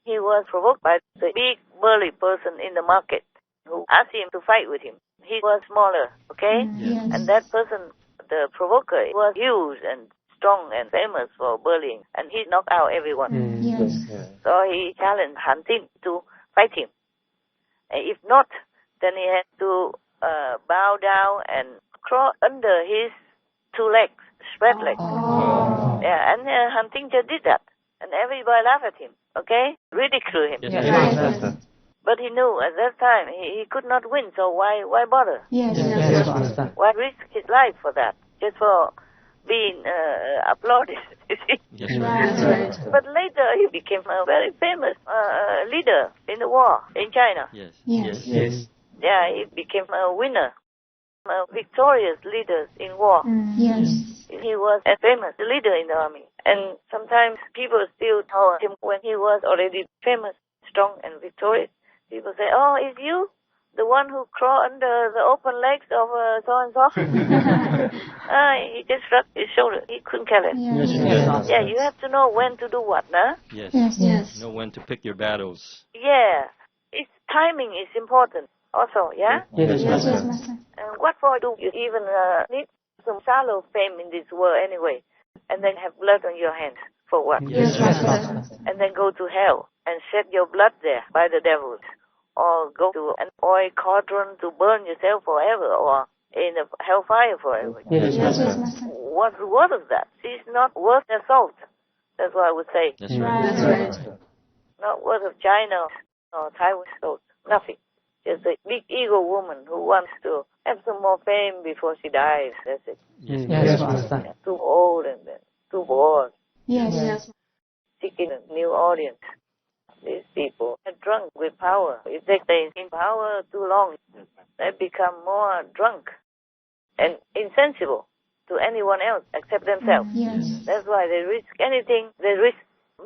he was provoked by the big burly person in the market who asked him to fight with him. He was smaller, okay? Yes. And that person, the provoker, was huge and strong and famous for bullying, and he knocked out everyone. Yes. So he challenged Han Ting to fight him. And if not, then he had to bow down and crawl under his 2 legs, spread legs. Oh. Yeah, and Han Ting just did that. And everybody laughed at him, okay? Ridicule him. Yes. But he knew at that time he could not win, so why bother? Yes. Why risk his life for that? Just for being applauded, you see? Yes, Right. But later he became a very famous leader in the war in China. Yes. Yeah, he became a winner, a victorious leader in war. Yes. He was a famous leader in the army. And sometimes people still told him when he was already famous, strong and victorious. People say, oh, it's you? The one who crawl under the open legs of so-and-so. He just shrugged his shoulder. He couldn't care less. Yeah, you have to know when to do what, nah? Yes. Know when to pick your battles. Yeah. It's timing is important also, yeah? Yes, Master. And what for do you even need some shallow fame in this world anyway? And then have blood on your hands. For what? Yes, Master. And then go to hell and shed your blood there by the devils. Or go to an oil cauldron to burn yourself forever, or in a hellfire forever. Yes, Master. What's worth of that? It's not worth the salt. That's what I would say. That's right. Not worth of China or Taiwan salt. Nothing. Just a big ego woman who wants to have some more fame before she dies. That's it. Yes, Master. Yeah, too old and then too bored. Yes. Seeking a new audience. These people are drunk with power. If they stay in power too long, they become more drunk and insensible to anyone else except themselves. That's why they risk anything. They risk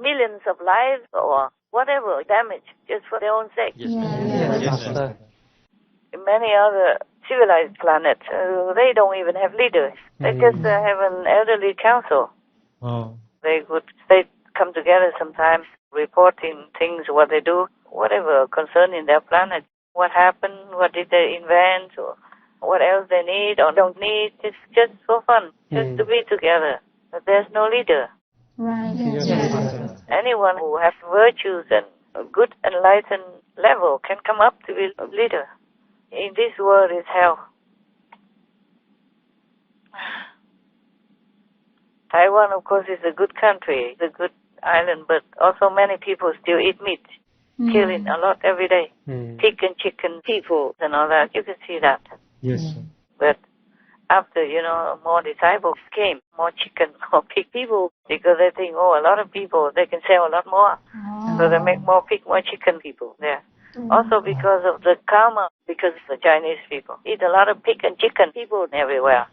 millions of lives or whatever damage just for their own sake. Yes, Master. In many other civilized planets, they don't even have leaders. They just have an elderly council. They could come together sometimes, reporting things, what they do, whatever concerning their planet. What happened, what did they invent, or what else they need or don't need. It's just for fun, just to be together. But there's no leader. Right. Anyone who has virtues and a good enlightened level can come up to be a leader. In this world is hell. Taiwan, of course, is a good country, it's a good island, but also many people still eat meat, killing a lot every day. Pig and chicken people and all that, you can see that. Yes. But after, more disciples came, more chicken, more pig people, because they think, a lot of people, they can sell a lot more. So they make more pig, more chicken people there. Also because of the karma, because the Chinese people eat a lot of pig and chicken people everywhere.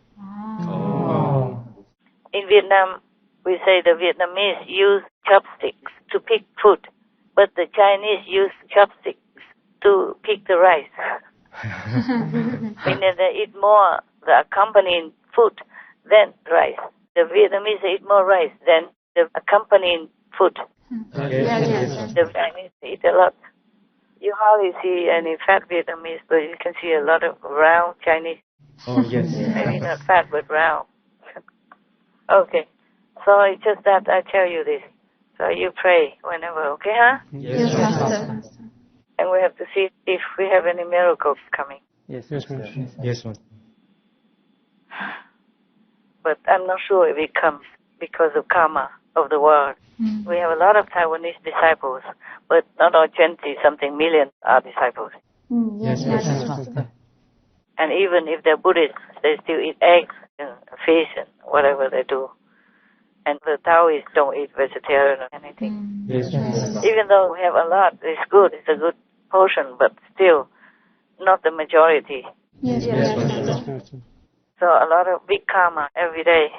In Vietnam, we say the Vietnamese use chopsticks to pick food, but the Chinese use chopsticks to pick the rice. Meaning they eat more the accompanying food than rice. The Vietnamese eat more rice than the accompanying food. The Chinese eat a lot. You hardly see any fat Vietnamese, but you can see a lot of round Chinese. Maybe not fat, but round. Okay. So it's just that I tell you this. So you pray whenever, okay, huh? Yes, Master. And we have to see if we have any miracles coming. Yes, Master. But I'm not sure if it comes because of karma of the world. We have a lot of Taiwanese disciples, but not all 20-something million are disciples. Yes, Master. And even if they're Buddhists, they still eat eggs and fish and whatever they do. And the Taoists don't eat vegetarian or anything. Yes, Master. Even though we have a lot, it's good, it's a good portion, but still not the majority. Yes, Master. So a lot of big karma every day.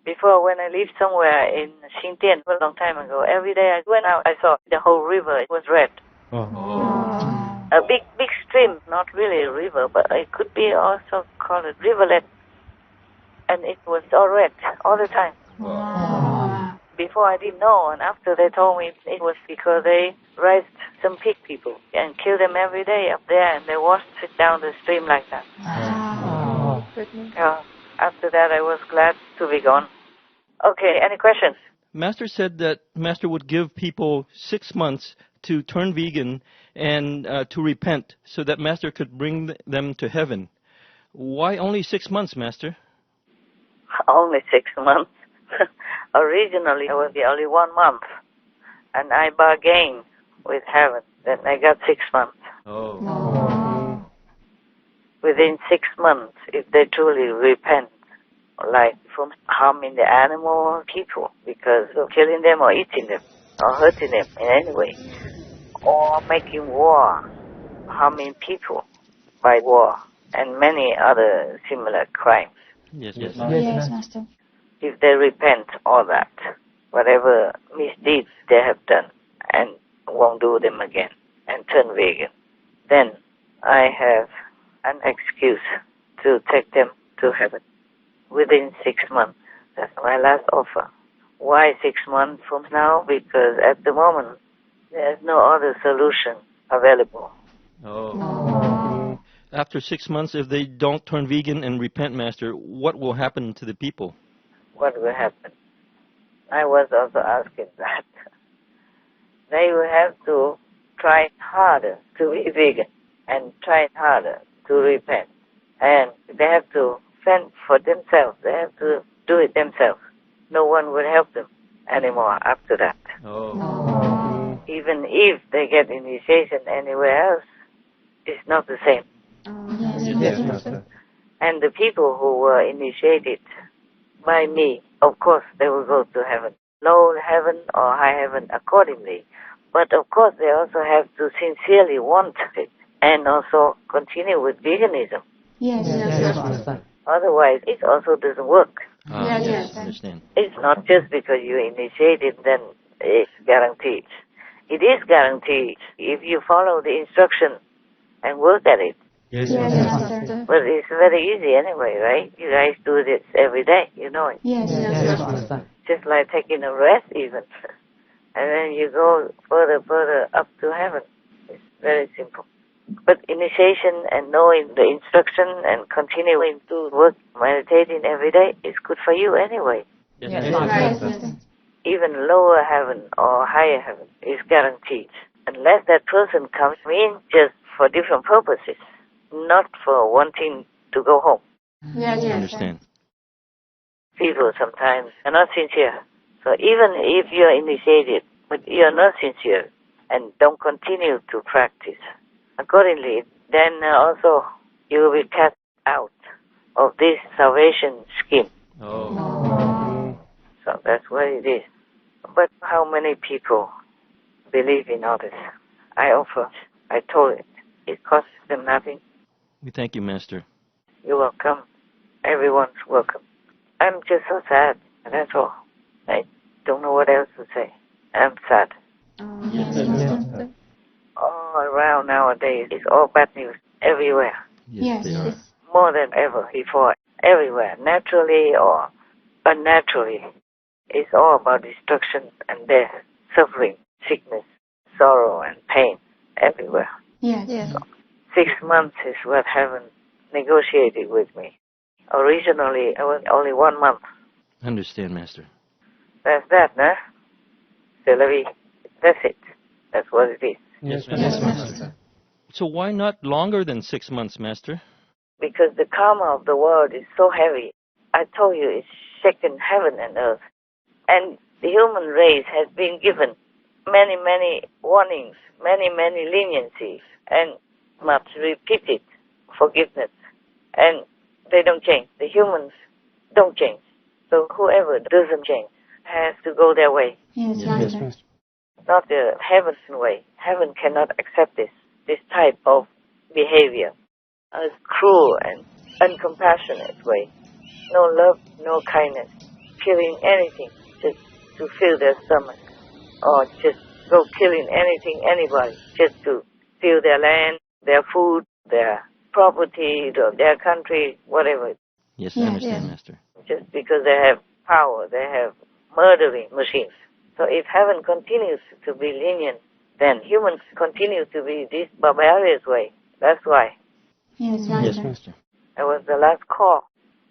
Before, when I lived somewhere in Xinjiang a long time ago, every day I went out, I saw the whole river was red. A big stream, not really a river, but it could be also called a rivulet. And it was all red all the time. Before I didn't know, and after they told me it was because they raised some pig people and killed them every day up there, and they washed it down the stream like that. After that, I was glad to be gone. Okay, any questions? Master said that Master would give people 6 months to turn vegan and to repent so that Master could bring them to heaven. Why only 6 months, Master? Only 6 months. Originally, it was only 1 month. And I bargained with heaven. Then I got 6 months. Within 6 months, if they truly repent, like from harming the animal or people because of killing them or eating them or hurting them in any way, or making war, harming people by war, and many other similar crimes. Yes, Master. If they repent all that, whatever misdeeds they have done, and won't do them again, and turn vegan, then I have an excuse to take them to heaven within 6 months. That's my last offer. Why 6 months from now? Because at the moment, there's no other solution available. Oh. After 6 months, if they don't turn vegan and repent, Master, what will happen to the people? What will happen? I was also asking that. They will have to try harder to be vegan and try harder to repent. And they have to fend for themselves. They have to do it themselves. No one will help them anymore after that. Oh. Even if they get initiation anywhere else, it's not the same. Yes, Master. And the people who were initiated by me, of course, they will go to heaven. Low heaven or high heaven accordingly. But of course, they also have to sincerely want it and also continue with veganism. Yes, Master. Otherwise, it also doesn't work. Yes, I understand. It's not just because you initiated, then it's guaranteed. It is guaranteed if you follow the instruction and work at it. Yes, Master. But it's very easy anyway, right? You guys do this every day, you know it. Yes, Master. Just like taking a rest even. And then you go further up to heaven. It's very simple. But initiation and knowing the instruction and continuing to work, meditating every day is good for you anyway. Yes, Master. Even lower heaven or higher heaven is guaranteed. Unless that person comes in just for different purposes, not for wanting to go home. Yes, I understand. People sometimes are not sincere. So even if you're initiated, but you're not sincere and don't continue to practice accordingly, then also you will be cast out of this salvation scheme. Oh. So that's what it is. But how many people believe in all this? I offer, I told it. It costs them nothing. We thank you, Master. You're welcome. Everyone's welcome. I'm just so sad, and that's all. I don't know what else to say. I'm sad. Yes, Master. All around nowadays, it's all bad news everywhere. Yes, they are. More than ever before, everywhere, naturally or unnaturally. It's all about destruction and death, suffering, sickness, sorrow, and pain everywhere. Yes. So, 6 months is what heaven negotiated with me. Originally, it was only 1 month. Understand, Master. That's that, nah? C'est la vie. That's it. That's what it is. Yes, Master. So why not longer than 6 months, Master? Because the karma of the world is so heavy. I told you it's shaken heaven and earth. And the human race has been given many, many warnings, many, many leniencies, and much repeated forgiveness. And they don't change. The humans don't change. So whoever doesn't change has to go their way. Yes, Master. Not the heaven's way. Heaven cannot accept this type of behavior. A cruel and uncompassionate way. No love, no kindness. Killing anything just to fill their stomach. Or just go killing anything, anybody, just to steal their land, their food, their property, their country, whatever. Yes, I understand, Master. Just because they have power, they have murdering machines. So if heaven continues to be lenient, then humans continue to be this barbarous way. That's why. Yes, Yes, Master. That was the last call.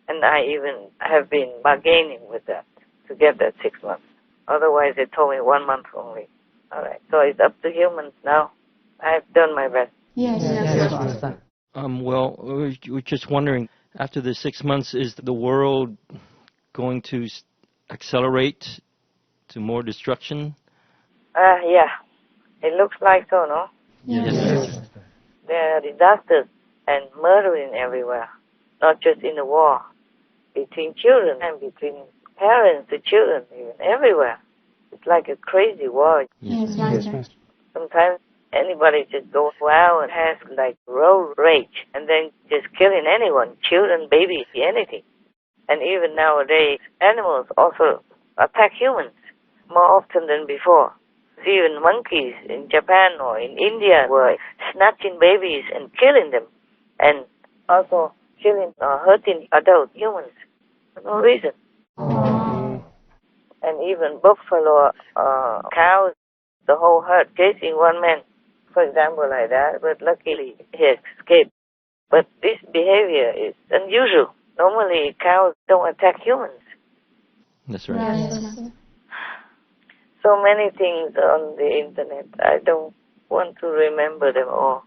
And I even have been bargaining with that to get that 6 months. Otherwise, they told me 1 month only. All right. So it's up to humans now. I've done my best. Yes, Master. Well, we're just wondering, after the 6 months, is the world going to accelerate to more destruction? Yeah. It looks like so, no? Yes, Master. There are disasters and murdering everywhere. Not just in the war. Between children and between parents to children, even everywhere. It's like a crazy war. Yes, Master. Sometimes anybody just goes wild and has like road rage and then just killing anyone, children, babies, anything. And even nowadays, animals also attack humans more often than before. even monkeys in Japan or in India were snatching babies and killing them, and also killing or hurting adult humans for no reason. And even buffalo, cows, the whole herd chasing one man, for example, like that, but luckily he escaped. But this behavior is unusual. Normally cows don't attack humans. That's right. So many things on the internet. I don't want to remember them all.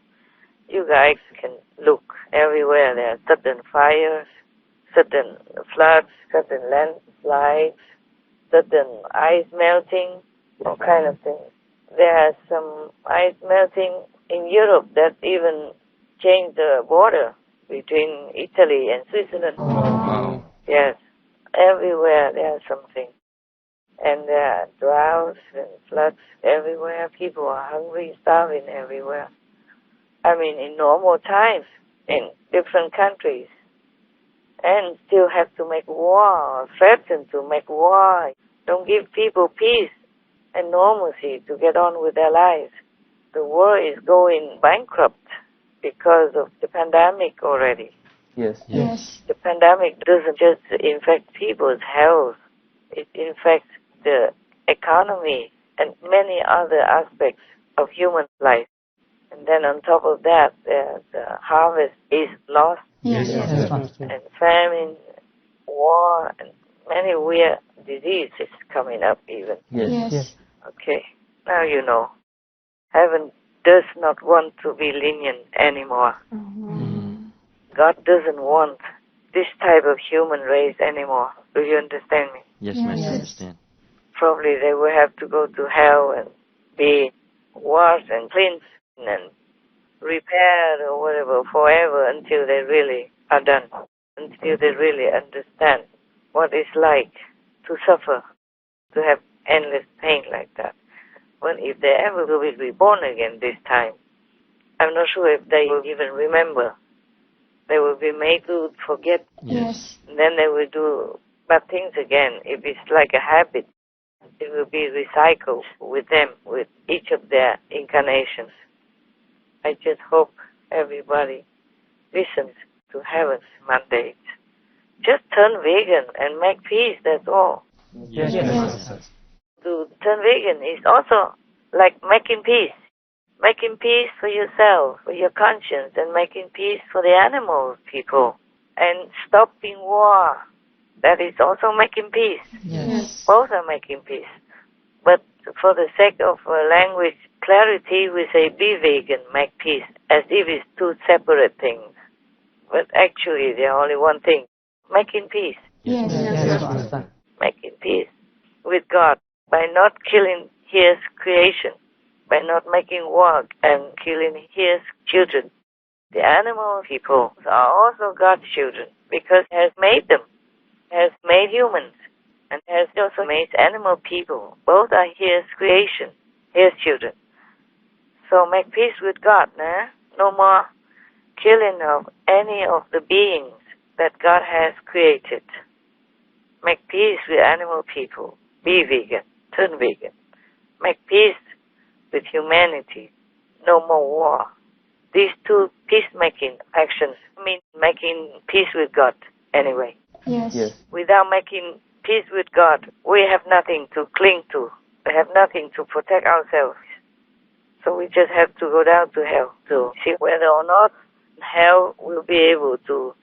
You guys can look everywhere. There are sudden fires, sudden floods, sudden landslides, sudden ice melting, all kind of things. There are some ice melting in Europe that even changed the border between Italy and Switzerland. Wow. Yes, everywhere there is something. And there are droughts and floods everywhere. People are hungry, starving everywhere. I mean, in normal times, in different countries. And still have to make war, or threaten to make war. Don't give people peace and normalcy to get on with their lives. The world is going bankrupt because of the pandemic already. Yes. The pandemic doesn't just infect people's health. It infects the economy and many other aspects of human life. And then on top of that, the harvest is lost. Yes. And famine, war, and many weird diseases coming up even. Yes. Okay, now you know. Heaven does not want to be lenient anymore. God doesn't want this type of human race anymore. Do you understand me? Yes, ma'am, I understand. Probably they will have to go to hell and be washed and cleansed and repaired or whatever forever until they really are done, until they really understand what it's like to suffer, to have endless pain like that. But if they ever will be reborn again this time, I'm not sure if they will even remember. They will be made to forget. Yes. And then they will do bad things again. If it's like a habit, it will be recycled with them, with each of their incarnations. I just hope everybody listens to heaven's mandate. Just turn vegan and make peace, that's all. Yes. To turn vegan is also like making peace. Making peace for yourself, for your conscience, and making peace for the animals, people. And stopping war. That is also making peace. Yes. Both are making peace. But for the sake of language clarity, we say be vegan, make peace, as if it's two separate things. But actually, they're only one thing. Making peace. Yes. Making peace with God by not killing His creation, by not making war and killing His children. The animal people are also God's children because He has made them, has made humans, and has also made animal people. Both are His creation, His children. So make peace with God, nah? No more killing of any of the beings that God has created. Make peace with animal people. Be vegan. Turn vegan. Make peace with humanity. No more war. These two peacemaking actions mean making peace with God anyway. Yes. Without making peace with God, we have nothing to cling to. We have nothing to protect ourselves. So we just have to go down to hell to see whether or not hell will be able to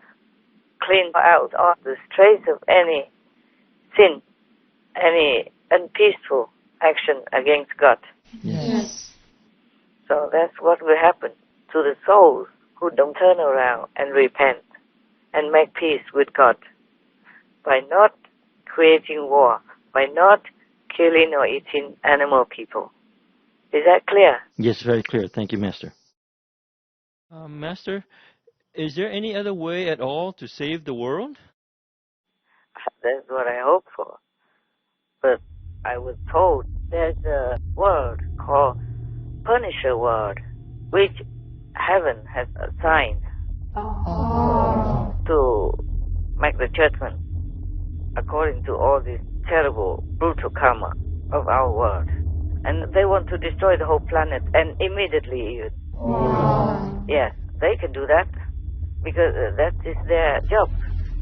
clean out all the trace of any sin, any unpeaceful action against God. Yes. So that's what will happen to the souls who don't turn around and repent and make peace with God by not creating war, by not killing or eating animal people. Is that clear? Yes, very clear. Thank you, Master. Master, is there any other way at all to save the world? That's what I hope for. But I was told there's a word called Punisher word, which heaven has assigned to make the judgment according to all this terrible, brutal karma of our world. And they want to destroy the whole planet, and immediately even. Yes, they can do that, because that is their job.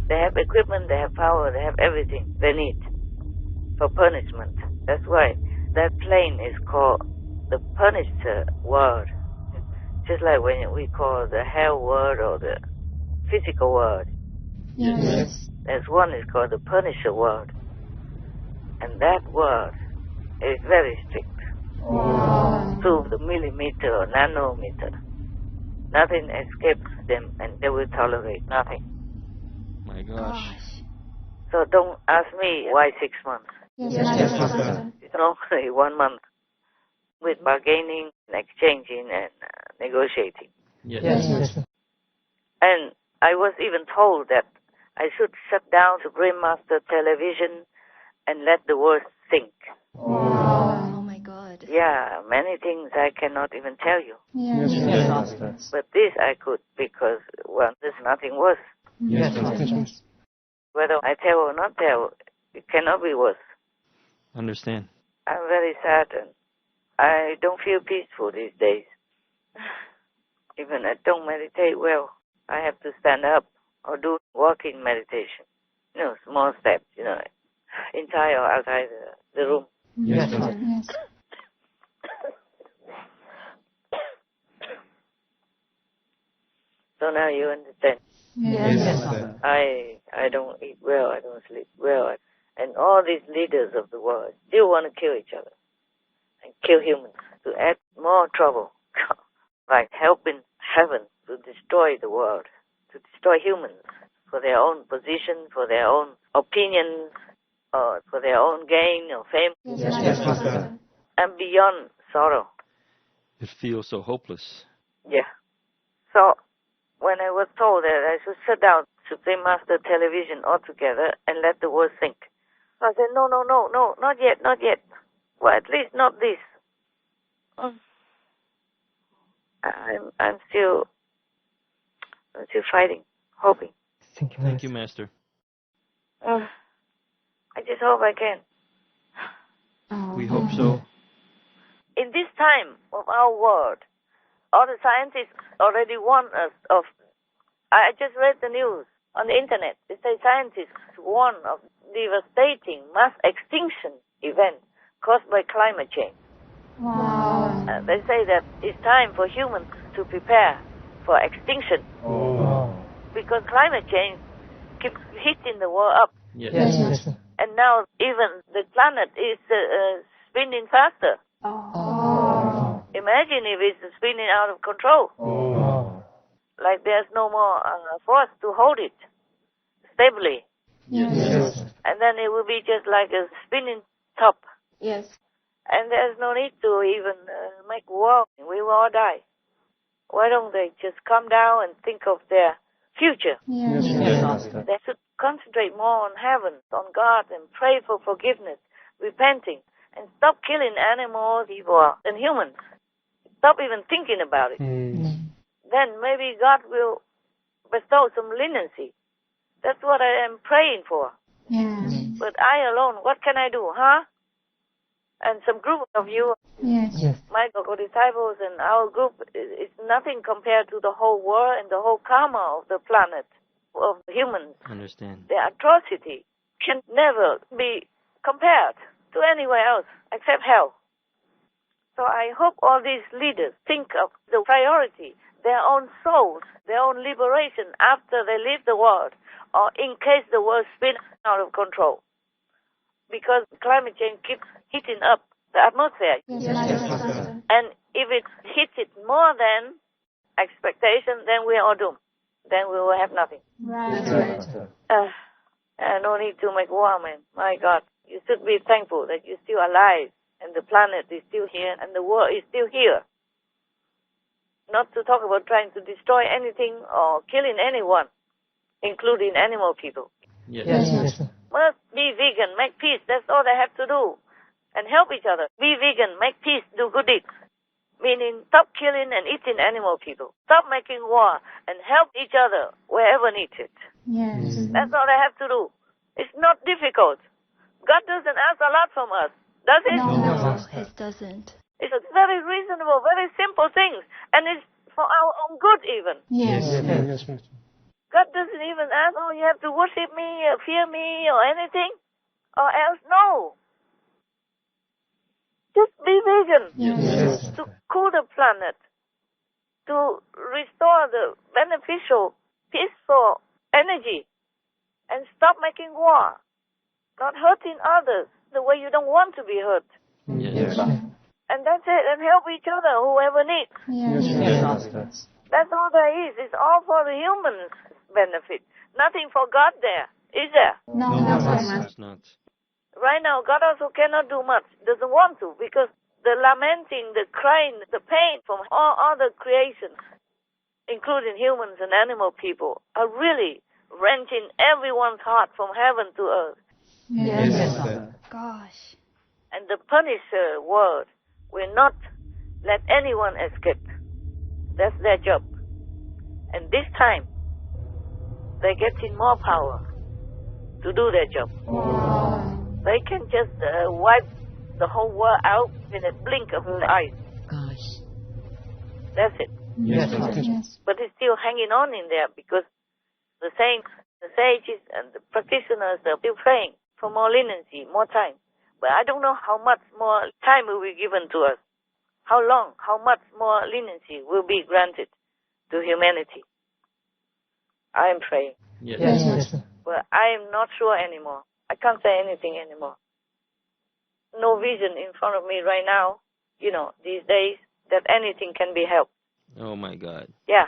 They have equipment, they have power, they have everything they need for punishment. That's why that plane is called the Punisher world. Just like when we call the hell world or the physical world. Yes. There's one is called the Punisher world. And that word is very strict. To the millimeter or nanometer. Nothing escapes them, and they will tolerate nothing. My gosh. So don't ask me why 6 months. Yes. It's only 1 month with bargaining, exchanging, and negotiating. Yes. And I was even told that I should shut down Supreme Master Television and let the world think. Oh my God. Yeah, many things I cannot even tell you. Yes. But this I could, because, well, there's nothing worse. Yes. Whether I tell or not tell, it cannot be worse. Understand. I'm very sad, and I don't feel peaceful these days. Even I don't meditate well. I have to stand up or do walking meditation. Small steps, inside or outside the room. Yes. So now you understand. Yes. I don't eat well, I don't sleep well. And all these leaders of the world still want to kill each other and kill humans to add more trouble. Like helping heaven to destroy the world, to destroy humans for their own position, for their own opinions, or for their own gain or fame. Yes. And beyond sorrow. It feels so hopeless. Yeah. So when I was told that I should shut down Supreme Master Television altogether and let the world think, I said, no, not yet. Well, at least not this. I'm still fighting, hoping. Thank you, Master. I just hope I can. We hope so. In this time of our world, all the scientists already warned us of. I just read the news on the internet. They say scientists warn of devastating mass extinction event caused by climate change. Wow. They say that it's time for humans to prepare for extinction. Because climate change keeps hitting the world up. Yes. And now even the planet is spinning faster. Imagine if it's spinning out of control. Like there's no more force to hold it stably. Yes. And then it will be just like a spinning top. Yes. And there's no need to even make war. We will all die. Why don't they just come down and think of their future? Yes. They should concentrate more on heaven, on God, and pray for forgiveness, repenting, and stop killing animals, people, and humans. Stop even thinking about it. Then maybe God will bestow some leniency. That's what I am praying for. Yes. But I alone, what can I do, huh? And some group of you, Yes. my disciples and our group, is nothing compared to the whole world and the whole karma of the planet, of humans. Understand. The atrocity can never be compared to anywhere else except hell. So I hope all these leaders think of the priority, their own souls, their own liberation after they leave the world, or in case the world spins out of control. Because climate change keeps heating up the atmosphere. And if it hits it more than expectation, then we are all doomed. Then we will have nothing. No need to make war, man. My God, you should be thankful that you're still alive, and the planet is still here, and the world is still here. Not to talk about trying to destroy anything or killing anyone, including animal people. Yes. Must be vegan, make peace. That's all they have to do. And help each other. Be vegan, make peace, do good deeds. Meaning, stop killing and eating animal people. Stop making war and help each other wherever needed. Yes. That's all they have to do. It's not difficult. God doesn't ask a lot from us. Does it? No, it doesn't. It's a very reasonable, very simple thing. And it's for our own good even. Yes. Yes, Master. God doesn't even ask, oh, you have to worship me or fear me or anything. Or else, no. Just be vegan. Yes. To cool the planet. To restore the beneficial, peaceful energy. And stop making war. Not hurting others the way you don't want to be hurt. Yes. And that's it. And help each other, whoever needs. Yes. That's all there is. It's all for the human benefit. Nothing for God there, is there? No, It's not. Right now, God also cannot do much. Doesn't want to, because the lamenting, the crying, the pain from all other creations, including humans and animal people, are really wrenching everyone's heart from heaven to earth. Yes. Gosh. And the Punisher world will not let anyone escape. That's their job. And this time, they're getting more power to do their job. They can just wipe the whole world out in a blink of the eye. Gosh. That's it. Yes. But it's still hanging on in there because the saints, the sages, and the practitioners are still praying for more leniency, more time. But I don't know how much more time will be given to us. How long, how much more leniency will be granted to humanity. I am praying. Yes. But I am not sure anymore. I can't say anything anymore. No vision in front of me right now, these days, that anything can be helped. Oh my God. Yeah.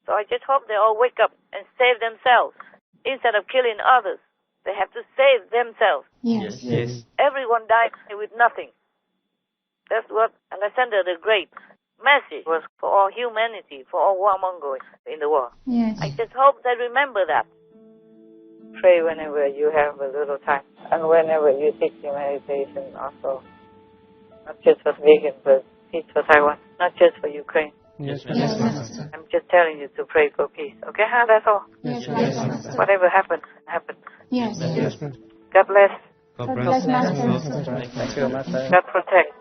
So I just hope they all wake up and save themselves. Instead of killing others, they have to save themselves. Yes. Everyone died with nothing. That's what Alexander the Great message was for all humanity, for all warmongers in the world. Yes. I just hope they remember that. Pray whenever you have a little time. And whenever you teach your meditation also. Not just for vegan, but peace for Taiwan. Not just for Ukraine. Yes. I'm just telling you to pray for peace. Okay? That's all. Yes. Whatever happens, happens. Yes. God bless. God bless, Master. God protect.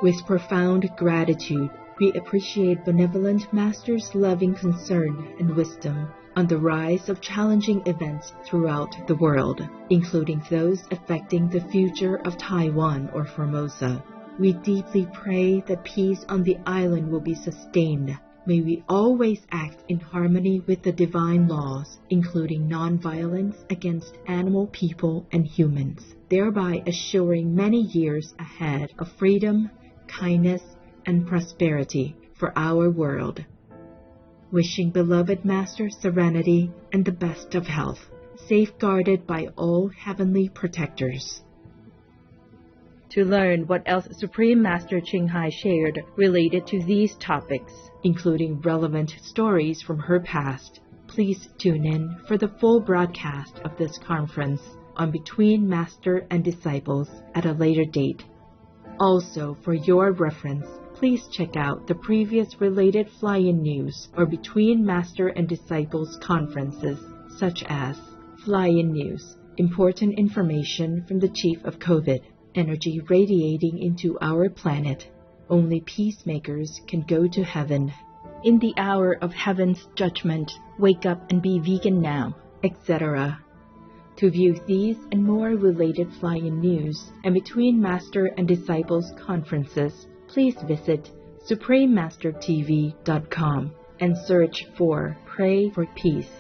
With profound gratitude, we appreciate Benevolent Master's loving concern and wisdom on the rise of challenging events throughout the world, including those affecting the future of Taiwan or Formosa. We deeply pray that peace on the island will be sustained. May we always act in harmony with the divine laws, including nonviolence against animal, people, and humans, thereby assuring many years ahead of freedom, kindness, and prosperity for our world. Wishing beloved Master serenity and the best of health, safeguarded by all heavenly protectors. To learn what else Supreme Master Ching Hai shared related to these topics, including relevant stories from her past, please tune in for the full broadcast of this conference on Between Master and Disciples at a later date. Also, for your reference, please check out the previous related fly-in news or Between Master and Disciples conferences, such as Fly-in News, Important Information from the Chief of COVID, Energy Radiating into Our Planet, Only Peacemakers Can Go to Heaven, In the Hour of Heaven's Judgment, Wake Up and Be Vegan Now, etc. To view these and more related fly-in news and Between Master and Disciples conferences, please visit suprememastertv.com and search for Pray for Peace.